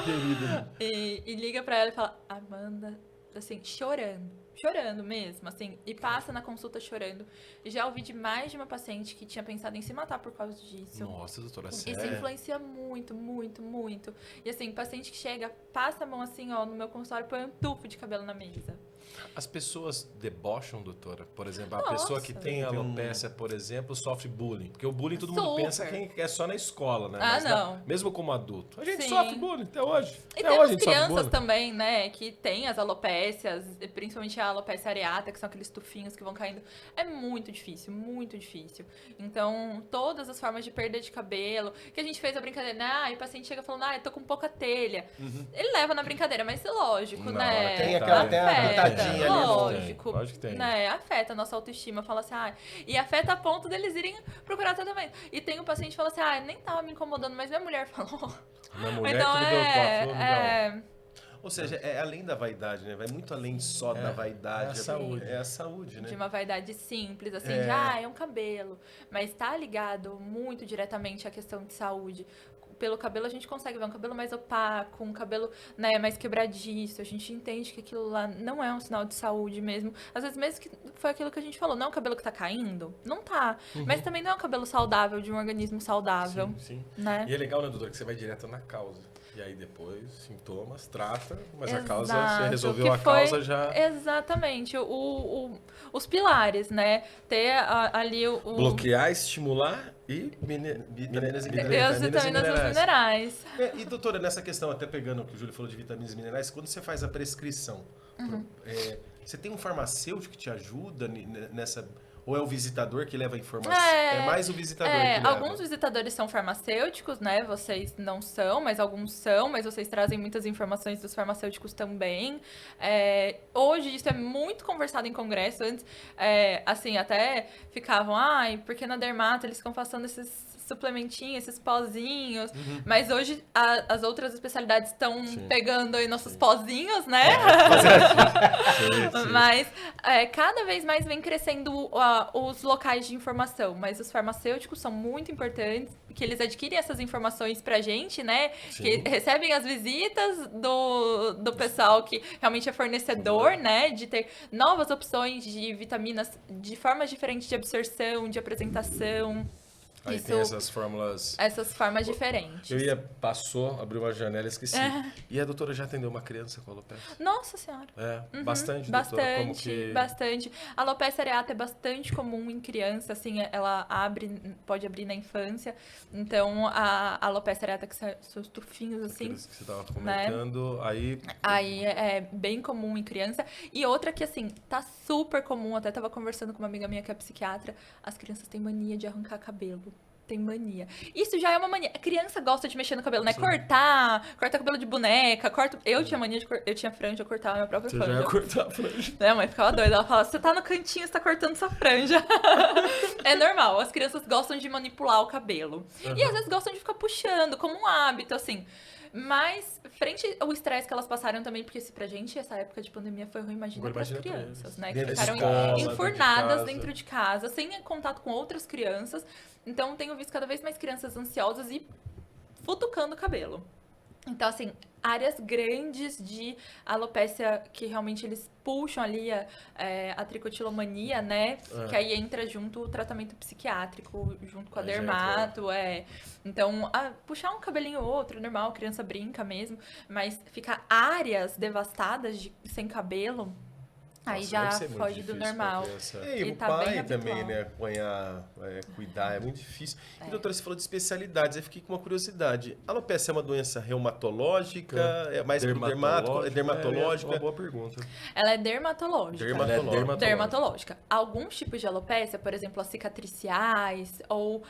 Speaker 1: Querida.
Speaker 3: E liga pra ela e fala, Amanda, assim, chorando mesmo, assim, e passa na consulta chorando. Já ouvi de mais de uma paciente que tinha pensado em se matar por causa disso.
Speaker 2: Nossa, doutora,
Speaker 3: Isso
Speaker 2: sério?
Speaker 3: influencia muito, muito, muito. E assim, paciente que chega, passa a mão assim, ó, no meu consultório, põe um tufo de cabelo na mesa.
Speaker 2: As pessoas debocham, doutora? Por exemplo, a
Speaker 3: Nossa.
Speaker 2: pessoa que tem alopecia, por exemplo, sofre bullying. Porque o bullying todo mundo
Speaker 3: Super.
Speaker 2: pensa que é só na escola, né?
Speaker 3: Ah,
Speaker 2: Mas
Speaker 3: não.
Speaker 2: mesmo como adulto. A gente
Speaker 3: Sim.
Speaker 2: sofre bullying até hoje.
Speaker 3: E
Speaker 2: Até hoje a
Speaker 3: temos
Speaker 2: gente sofre
Speaker 3: crianças
Speaker 2: bullying.
Speaker 3: também, né, que tem as alopécias, principalmente a alopecia areata, que são aqueles tufinhos que vão caindo. É muito difícil, muito difícil. Então, todas as formas de perda de cabelo, que a gente fez a brincadeira, né, e o paciente chega falando, eu tô com pouca telha. Ele leva na brincadeira, mas lógico,
Speaker 2: Na
Speaker 3: né?
Speaker 2: hora que
Speaker 1: Tem aquela até a
Speaker 3: afeta,
Speaker 1: pitadinha ali no...
Speaker 3: lógico,
Speaker 2: Lógico que tem.
Speaker 3: né, afeta a nossa autoestima, fala assim, e afeta a ponto deles irem procurar tratamento. E tem um paciente que fala assim, nem tava me incomodando, mas minha mulher falou.
Speaker 2: Minha mulher
Speaker 3: Então
Speaker 2: que me deu toque, falou, "Miguel,
Speaker 1: Ou seja, é além da vaidade, né? Vai muito além só da vaidade.
Speaker 2: é a saúde.
Speaker 1: É a saúde, né?
Speaker 3: de uma vaidade simples, assim, é um cabelo. Mas tá ligado muito diretamente à questão de saúde. Pelo cabelo a gente consegue ver um cabelo mais opaco, um cabelo, né, mais quebradiço. A gente entende que aquilo lá não é um sinal de saúde mesmo. Às vezes mesmo que foi aquilo que a gente falou, não é um cabelo que tá caindo? Não tá. Mas também não é um cabelo saudável, de um organismo saudável.
Speaker 2: Sim.
Speaker 3: Né?
Speaker 2: E é legal, né, doutor, que você vai direto na causa. E aí depois, sintomas, trata, mas a
Speaker 3: Exato,
Speaker 2: causa, você resolveu
Speaker 3: que
Speaker 2: a
Speaker 3: foi
Speaker 2: causa já...
Speaker 3: Exatamente. Os pilares, né? Ter ali o...
Speaker 2: Bloquear, estimular e
Speaker 1: Vitaminas e
Speaker 3: E
Speaker 1: minerais.
Speaker 3: as vitaminas e os minerais.
Speaker 1: E doutora, nessa questão, até pegando o que o Júlio falou de vitaminas e minerais, quando você faz a prescrição, você tem um farmacêutico que te ajuda nessa... Ou é o visitador que leva a informação? É mais o visitador que leva.
Speaker 3: Alguns visitadores são farmacêuticos, né? Vocês não são, mas alguns são, mas vocês trazem muitas informações dos farmacêuticos também. Hoje isso é muito conversado em congresso. Antes, assim, até ficavam, porque na dermato eles ficam passando esses suplementinhos, esses pozinhos. Mas hoje as outras especialidades estão pegando aí nossos pozinhos, né?
Speaker 2: Sim.
Speaker 3: Mas cada vez mais vem crescendo os locais de informação. Mas os farmacêuticos são muito importantes, que eles adquirem essas informações pra gente, né?
Speaker 2: Sim.
Speaker 3: Que recebem as visitas do pessoal que realmente é fornecedor, né? De ter novas opções de vitaminas, de formas diferentes de absorção, de apresentação.
Speaker 2: Aí tem essas fórmulas...
Speaker 3: Essas formas diferentes.
Speaker 2: Passou, abriu uma janela e esqueci. E a doutora já atendeu uma criança com alopecia?
Speaker 3: Nossa Senhora.
Speaker 2: Bastante, doutora? Como que...
Speaker 3: Bastante. A alopecia areata é bastante comum em criança, assim, ela pode abrir na infância. Então, a alopecia areata, que são os tufinhos, assim.
Speaker 2: Aqueles que você estava comentando, né?
Speaker 3: Aí é bem comum em criança. E outra que, assim, tá super comum, até tava conversando com uma amiga minha que é psiquiatra, as crianças têm mania de arrancar cabelo. Tem mania. Isso já é uma mania. A criança gosta de mexer no cabelo, né?
Speaker 2: Sim.
Speaker 3: Corta cabelo de boneca, eu tinha mania de eu tinha franja, eu cortava minha própria franja.
Speaker 2: Você já ia cortar a franja.
Speaker 3: Minha mãe ficava doida, ela falava, você tá no cantinho, você tá cortando sua franja. É normal, as crianças gostam de manipular o cabelo. E às vezes gostam de ficar puxando, como um hábito, assim. Mas, frente ao estresse que elas passaram também, porque se pra gente essa época de pandemia foi ruim, imagina pras crianças, né? Que ficaram enfurnadas dentro de casa, sem contato com outras crianças. Então, tenho visto cada vez mais crianças ansiosas e futucando o cabelo. Então, assim, áreas grandes de alopecia que realmente eles puxam ali a tricotilomania, né? Que aí entra junto o tratamento psiquiátrico, junto com a dermato, Então, puxar um cabelinho ou outro, normal, criança brinca mesmo, mas ficar áreas devastadas sem cabelo... Aí já foge do normal.
Speaker 1: E o pai também, né, acompanhar, cuidar, é muito difícil. E, doutora, você falou de especialidades, aí fiquei com uma curiosidade. A alopecia é uma doença reumatológica? É mais dermatológica?
Speaker 2: É uma boa pergunta.
Speaker 3: Ela é dermatológica.
Speaker 2: Dermatológica.
Speaker 3: Alguns tipos de alopecia, por exemplo, as cicatriciais ou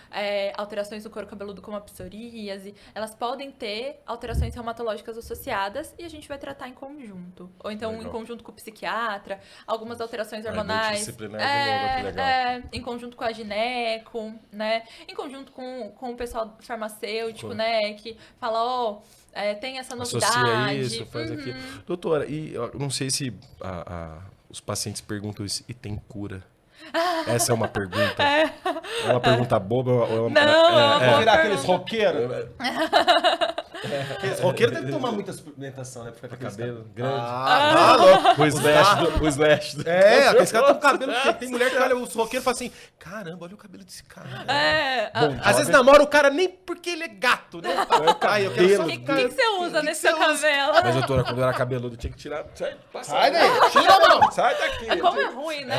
Speaker 3: alterações do couro cabeludo como a psoríase, elas podem ter alterações reumatológicas associadas e a gente vai tratar em conjunto. Ou então em conjunto com o psiquiatra. algumas alterações hormonais. Em conjunto com a gineco, né? Em conjunto com o pessoal farmacêutico, né? Que fala, tem essa novidade.
Speaker 2: Associa isso, faz aquilo. Doutora, e eu não sei se os pacientes perguntam isso, e tem cura? Essa é uma pergunta. É uma pergunta boba? Ou
Speaker 1: vou virar aqueles roqueiros. Aqueles roqueiros devem tomar muita suplementação, né? Pra ficar com cabelo grande.
Speaker 2: Louco. O slash.
Speaker 1: Aqueles caras têm cabelo cheio. Tem mulher que olha os roqueiros e fala assim, caramba, olha o cabelo desse cara. Às vezes namora o cara nem porque ele é gato, né?
Speaker 3: O que você usa nesse seu cabelo?
Speaker 2: Mas, doutora, quando eu era cabeludo, tinha que tirar.
Speaker 1: Sai daí, tira a mão.
Speaker 2: Sai daqui.
Speaker 3: Como é ruim, né?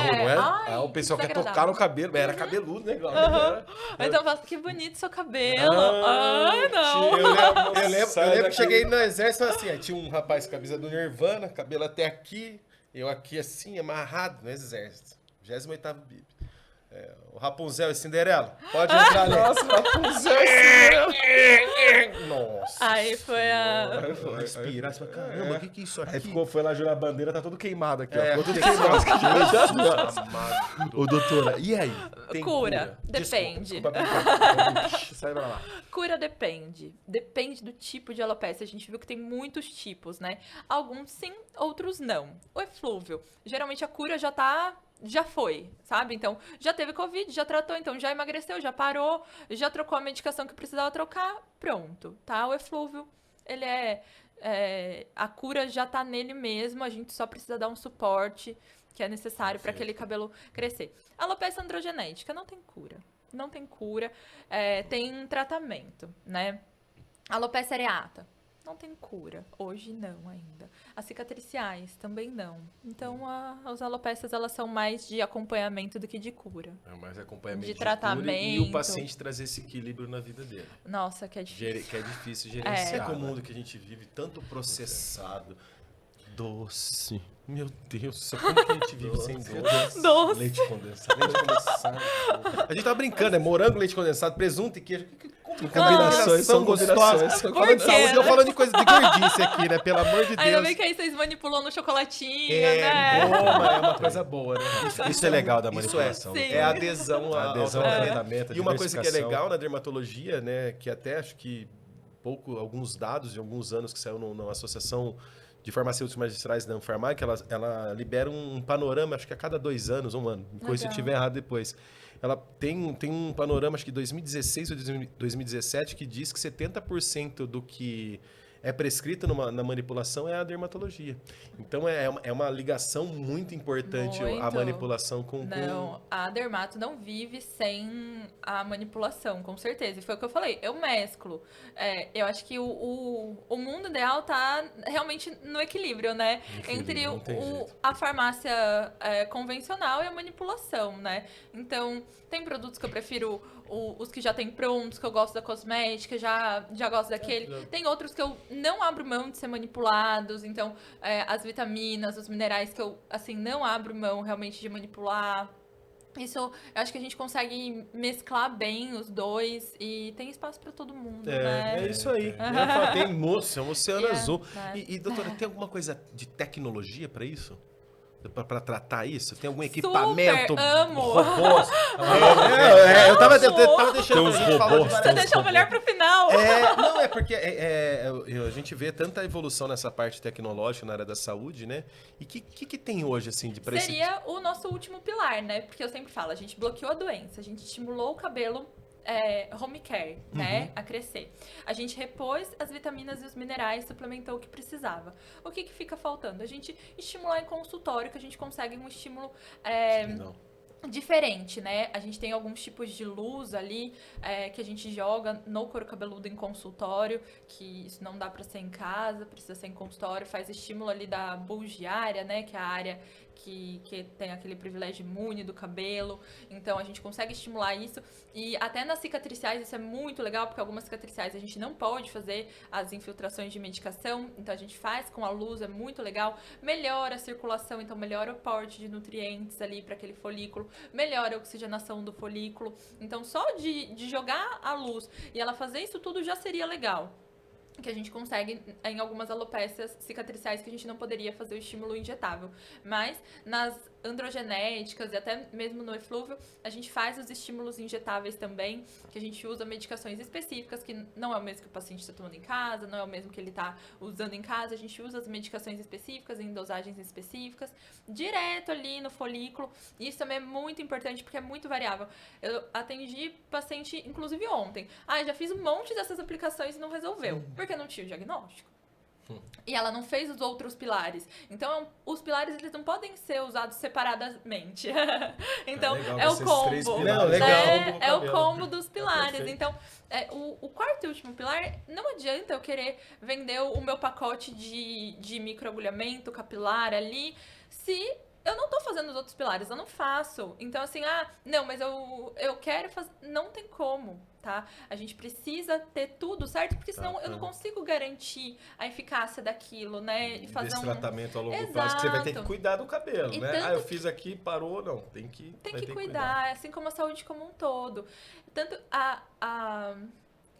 Speaker 2: O pessoal quer tocar no cabelo, mas era cabeludo, né?
Speaker 3: Então eu falo, que bonito seu cabelo. Não.
Speaker 1: Eu lembro que cheguei no exército assim, aí tinha um rapaz com a camisa do Nirvana, cabelo até aqui, eu aqui assim, amarrado no exército. 28º BIP. O Rapunzel e Cinderela. Pode entrar ali.
Speaker 2: Nossa, Rapunzel e Cinderela.
Speaker 1: Nossa.
Speaker 3: Aí foi a...
Speaker 1: Respirar, você fala, caramba, o que é isso aqui?
Speaker 2: Aí foi lá jurar a bandeira, tá todo queimado aqui, ó. Ficou tudo queimado. Ô, doutora, e aí?
Speaker 3: Tem cura? Depende.
Speaker 2: Sai pra lá.
Speaker 3: Cura depende. Depende do tipo de alopecia. A gente viu que tem muitos tipos, né? Alguns sim, outros não. O eflúvio. Geralmente a cura já foi, sabe? Então, já teve Covid, já tratou, então já emagreceu, já parou, já trocou a medicação que precisava trocar, pronto, tá? O eflúvio, ele a cura já tá nele mesmo, a gente só precisa dar um suporte que é necessário para aquele cabelo crescer. Alopecia androgenética não tem cura, tem tratamento, né? Alopecia areata. Não tem cura. Hoje não ainda. As cicatriciais também não. Então, as alopécias, elas são mais de acompanhamento do que de cura.
Speaker 2: Mais acompanhamento
Speaker 3: de tratamento.
Speaker 2: E o paciente trazer esse equilíbrio na vida dele.
Speaker 3: Nossa, que é difícil.
Speaker 2: Que é difícil gerenciar.
Speaker 1: É comum que a gente vive tanto processado, doce. Meu Deus, como que a gente vive sem
Speaker 3: doce?
Speaker 2: Leite condensado.
Speaker 1: A gente tava brincando, morango, leite condensado, presunto e queijo.
Speaker 2: Combinações são gostosas.
Speaker 1: Eu falando de coisa de gordice aqui, né? Pelo amor de Deus.
Speaker 3: Ainda bem que aí vocês manipulam no chocolatinho, né?
Speaker 1: É uma coisa boa, né?
Speaker 2: Isso é legal da manipulação.
Speaker 1: É a adesão ao
Speaker 2: tratamento.
Speaker 1: E uma coisa que é legal na dermatologia, né? Que até acho que alguns dados de alguns anos que saiu na Associação de Farmacêuticos Magistrais da Anfarmar, que ela libera um panorama, acho que a cada 2 anos, um ano. Coisa se eu estiver errado depois. Ela tem um panorama, acho que 2016 ou 2017, que diz que 70% do que é prescrito na manipulação é a dermatologia. Então, é uma ligação muito importante a manipulação com...
Speaker 3: A dermato não vive sem a manipulação, com certeza. E foi o que eu falei, eu mesclo. Eu acho que o mundo ideal tá realmente no equilíbrio, né? Entre a farmácia convencional e a manipulação, né? Então, tem produtos que eu prefiro os que já tem prontos, que eu gosto da cosmética, já gosto daquele. Tem outros que eu não abro mão de ser manipulados, então as vitaminas, os minerais que eu, assim, não abro mão realmente de manipular. Isso, eu acho que a gente consegue mesclar bem os dois e tem espaço para todo mundo, né?
Speaker 1: É isso aí. Tem moça, é um oceano azul. E, doutora, tem alguma coisa de tecnologia para isso? Para tratar isso? Tem algum equipamento?
Speaker 3: Super, amo!
Speaker 1: Robôs? Eu tava deixando
Speaker 2: a gente falar.
Speaker 3: Você deixou a mulher pro final.
Speaker 1: Não, é porque a gente vê tanta evolução nessa parte tecnológica na área da saúde, né? E o que tem hoje, assim, de preço?
Speaker 3: Seria o nosso último pilar, né? Porque eu sempre falo, a gente bloqueou a doença, a gente estimulou o cabelo home care, né, a crescer. A gente repôs as vitaminas e os minerais, suplementou o que precisava. O que fica faltando? A gente estimular em consultório, que a gente consegue um estímulo diferente, né? A gente tem alguns tipos de luz ali que a gente joga no couro cabeludo em consultório, que isso não dá para ser em casa, precisa ser em consultório, faz estímulo ali da bulgiária, né? Que é a área que tem aquele privilégio imune do cabelo. Então, a gente consegue estimular isso. E até nas cicatriciais, isso é muito legal, porque algumas cicatriciais a gente não pode fazer as infiltrações de medicação. Então, a gente faz com a luz, é muito legal. Melhora a circulação, então melhora o aporte de nutrientes ali para aquele folículo. Melhora a oxigenação do folículo. Então, só de jogar a luz e ela fazer isso tudo já seria legal. que a gente consegue em algumas alopécias cicatriciais que a gente não poderia fazer o estímulo injetável. Mas nas androgenéticas e até mesmo no eflúvio, a gente faz os estímulos injetáveis também, que a gente usa medicações específicas, que não é o mesmo que o paciente está tomando em casa, não é o mesmo que ele está usando em casa, a gente usa as medicações específicas, em dosagens específicas, direto ali no folículo. Isso também é muito importante, porque é muito variável. Eu atendi paciente, inclusive ontem. Já fiz um monte dessas aplicações e não resolveu, porque não tinha o diagnóstico. E ela não fez os outros pilares. Então, os pilares, eles não podem ser usados separadamente. Então, é o combo. É o combo dos pilares. Então, o quarto e último pilar, não adianta eu querer vender o meu pacote de microagulhamento capilar ali, se eu não tô fazendo os outros pilares, eu não faço. Então, assim, não, mas eu quero fazer. Não tem como, tá? A gente precisa ter tudo certo, porque senão eu não consigo garantir a eficácia daquilo, né?
Speaker 2: E fazer tratamento a longo prazo, que você vai ter que cuidar do cabelo,
Speaker 3: e
Speaker 2: né? Eu fiz aqui, parou, não. Tem que
Speaker 3: cuidar, assim como a saúde como um todo. Tanto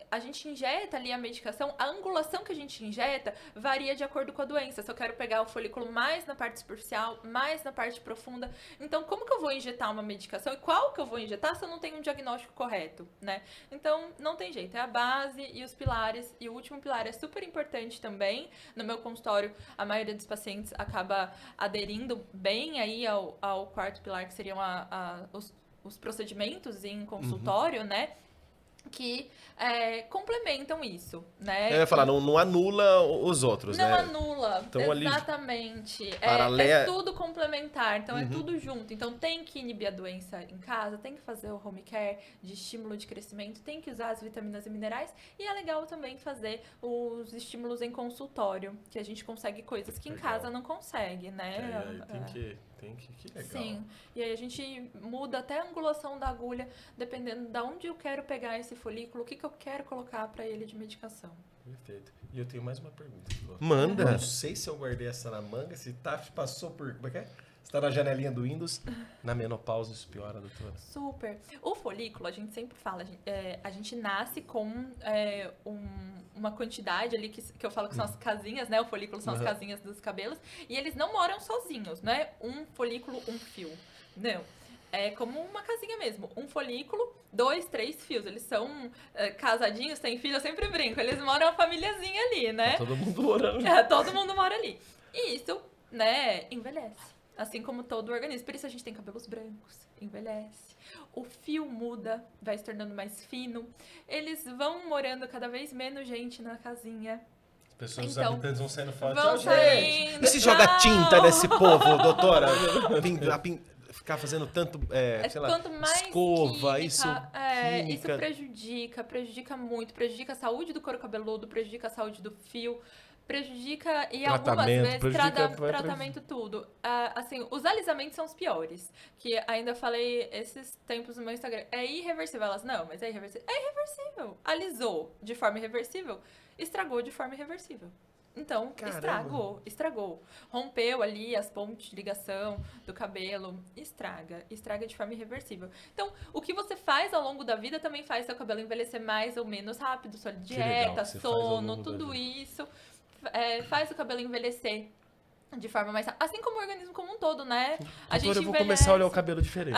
Speaker 3: a gente injeta ali a medicação, a angulação que a gente injeta varia de acordo com a doença. Se eu quero pegar o folículo mais na parte superficial, mais na parte profunda. Então, como que eu vou injetar uma medicação e qual que eu vou injetar se eu não tenho um diagnóstico correto, né? Então, não tem jeito. É a base e os pilares. E o último pilar é super importante também. No meu consultório, a maioria dos pacientes acaba aderindo bem aí ao quarto pilar, que seriam os procedimentos em consultório, né? Que complementam isso, né?
Speaker 1: Eu ia falar, não anula os outros,
Speaker 3: não
Speaker 1: né?
Speaker 3: Não anula,
Speaker 1: então,
Speaker 3: exatamente. É tudo complementar, então é tudo junto. Então tem que inibir a doença em casa, tem que fazer o home care de estímulo de crescimento, tem que usar as vitaminas e minerais, e é legal também fazer os estímulos em consultório, que a gente consegue coisas que em casa não consegue, né?
Speaker 2: Que legal.
Speaker 3: Sim, e aí a gente muda até a angulação da agulha, dependendo de onde eu quero pegar esse folículo, o que eu quero colocar para ele de medicação.
Speaker 2: Perfeito. E eu tenho mais uma pergunta.
Speaker 1: Manda.
Speaker 2: Não sei se eu guardei essa na manga, se passou por... Como é que é? Se tá na janelinha do Windows, na menopausa isso piora, doutora?
Speaker 3: Super. O folículo, a gente sempre fala, a gente nasce com uma quantidade ali que eu falo que são as casinhas, né? O folículo são as casinhas dos cabelos. E eles não moram sozinhos, né? Um folículo, um fio. Não. É como uma casinha mesmo. Um folículo, 2, 3 fios. Eles são casadinhos, têm filho, eu sempre brinco. Eles moram uma famíliazinha ali, né?
Speaker 2: Tá todo mundo morando.
Speaker 3: Todo mundo mora ali. E isso, né, envelhece. Assim como todo o organismo. Por isso a gente tem cabelos brancos, envelhece. O fio muda, vai se tornando mais fino. Eles vão morando cada vez menos gente na casinha.
Speaker 2: As pessoas, os habitantes vão saindo fora.
Speaker 3: Vão saindo,
Speaker 1: e se joga tinta nesse povo, doutora? Ficar fazendo tanto, sei lá,
Speaker 3: quanto mais
Speaker 1: escova,
Speaker 3: química, isso prejudica muito. Prejudica a saúde do couro cabeludo, prejudica a saúde do fio. Prejudica e algumas vezes tratamento tudo. Assim, os alisamentos são os piores. Que ainda falei esses tempos no meu Instagram. É irreversível. Elas, não, mas é irreversível. É irreversível. Alisou de forma irreversível, estragou de forma irreversível. Então, estragou. Rompeu ali as pontes de ligação do cabelo, estraga de forma irreversível. Então, o que você faz ao longo da vida também faz seu cabelo envelhecer mais ou menos rápido, sua dieta, sono, tudo isso. Faz o cabelo envelhecer de forma mais rápida. Assim como o organismo como um todo, né?
Speaker 2: A gente eu vou começar a olhar o cabelo diferente.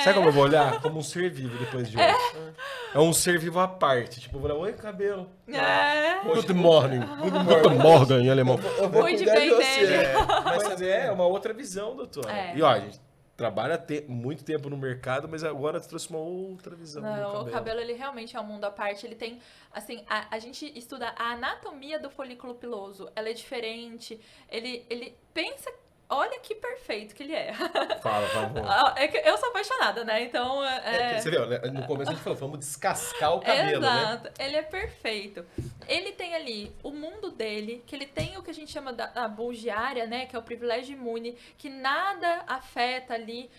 Speaker 3: Sabe
Speaker 2: como eu vou olhar? Como um ser vivo depois de hoje. É um ser vivo à parte. Tipo, eu vou olhar, oi, cabelo. Good morning. Good morning em alemão.
Speaker 3: Eu vou cuidar de você.
Speaker 2: Mas é uma outra visão, doutora. E ó, a gente trabalha muito tempo no mercado, mas agora trouxe uma outra visão do cabelo.
Speaker 3: O cabelo, ele realmente é um mundo à parte. Ele tem, assim, a gente estuda a anatomia do folículo piloso. Ela é diferente. Ele pensa... Olha que perfeito que ele é.
Speaker 2: Fala.
Speaker 3: Eu sou apaixonada, né? Então...
Speaker 1: Você viu, né? No começo a gente falou, vamos descascar o cabelo,
Speaker 3: Exato.
Speaker 1: Né?
Speaker 3: Ele é perfeito. Ele tem ali o mundo dele, que ele tem o que a gente chama da bulgiária, né? Que é o privilégio imune, que nada afeta ali.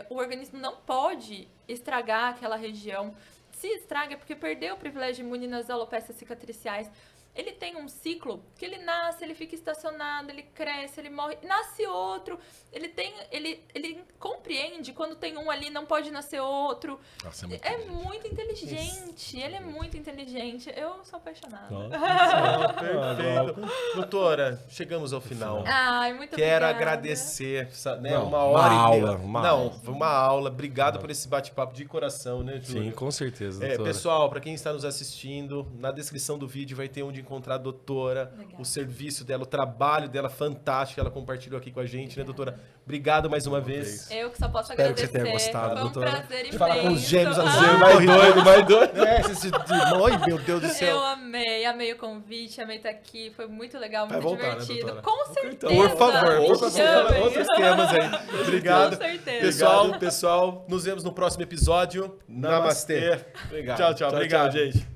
Speaker 3: O organismo não pode estragar aquela região. Se estraga é porque perdeu o privilégio imune nas alopécias cicatriciais. ele tem um ciclo que ele nasce, ele fica estacionado, ele cresce, ele morre, nasce outro. Ele compreende quando tem um ali, não pode nascer outro.
Speaker 2: Nossa,
Speaker 3: é muito inteligente. Ele é muito inteligente. Eu sou apaixonada.
Speaker 1: Perfeito. Doutora, chegamos ao final.
Speaker 3: Ai, muito
Speaker 1: Quero
Speaker 3: obrigada.
Speaker 1: agradecer, né?
Speaker 2: Não,
Speaker 1: uma hora
Speaker 2: uma
Speaker 1: e meia.
Speaker 2: aula, uma
Speaker 1: Não,
Speaker 2: aula.
Speaker 1: foi uma aula. Obrigado por esse bate-papo de coração, né, Júlio?
Speaker 2: Sim, com certeza, doutora.
Speaker 1: Pessoal, para quem está nos assistindo, na descrição do vídeo vai ter onde encontrar a doutora,
Speaker 3: Legal.
Speaker 1: o serviço dela, o trabalho dela fantástico, ela compartilhou aqui com a gente, né, doutora? Obrigado mais uma vez.
Speaker 3: Eu que só posso
Speaker 2: Espero que
Speaker 3: agradecer.
Speaker 2: você tenha gostado,
Speaker 3: Foi um
Speaker 2: doutora.
Speaker 3: prazer imenso.
Speaker 1: Falar com os gêmeos
Speaker 3: Ah,
Speaker 1: azuis, mais doido. Ai, meu Deus do céu.
Speaker 3: Eu amei o convite, amei estar aqui, foi muito legal, muito
Speaker 2: Vai voltar, né,
Speaker 3: divertido.
Speaker 2: doutora?
Speaker 3: Com certeza.
Speaker 1: Por favor,
Speaker 3: Chamem.
Speaker 1: outros temas aí. Obrigado.
Speaker 3: Com certeza.
Speaker 1: Pessoal, nos vemos no próximo episódio. Namastê.
Speaker 2: Obrigado.
Speaker 1: Tchau, obrigado, gente.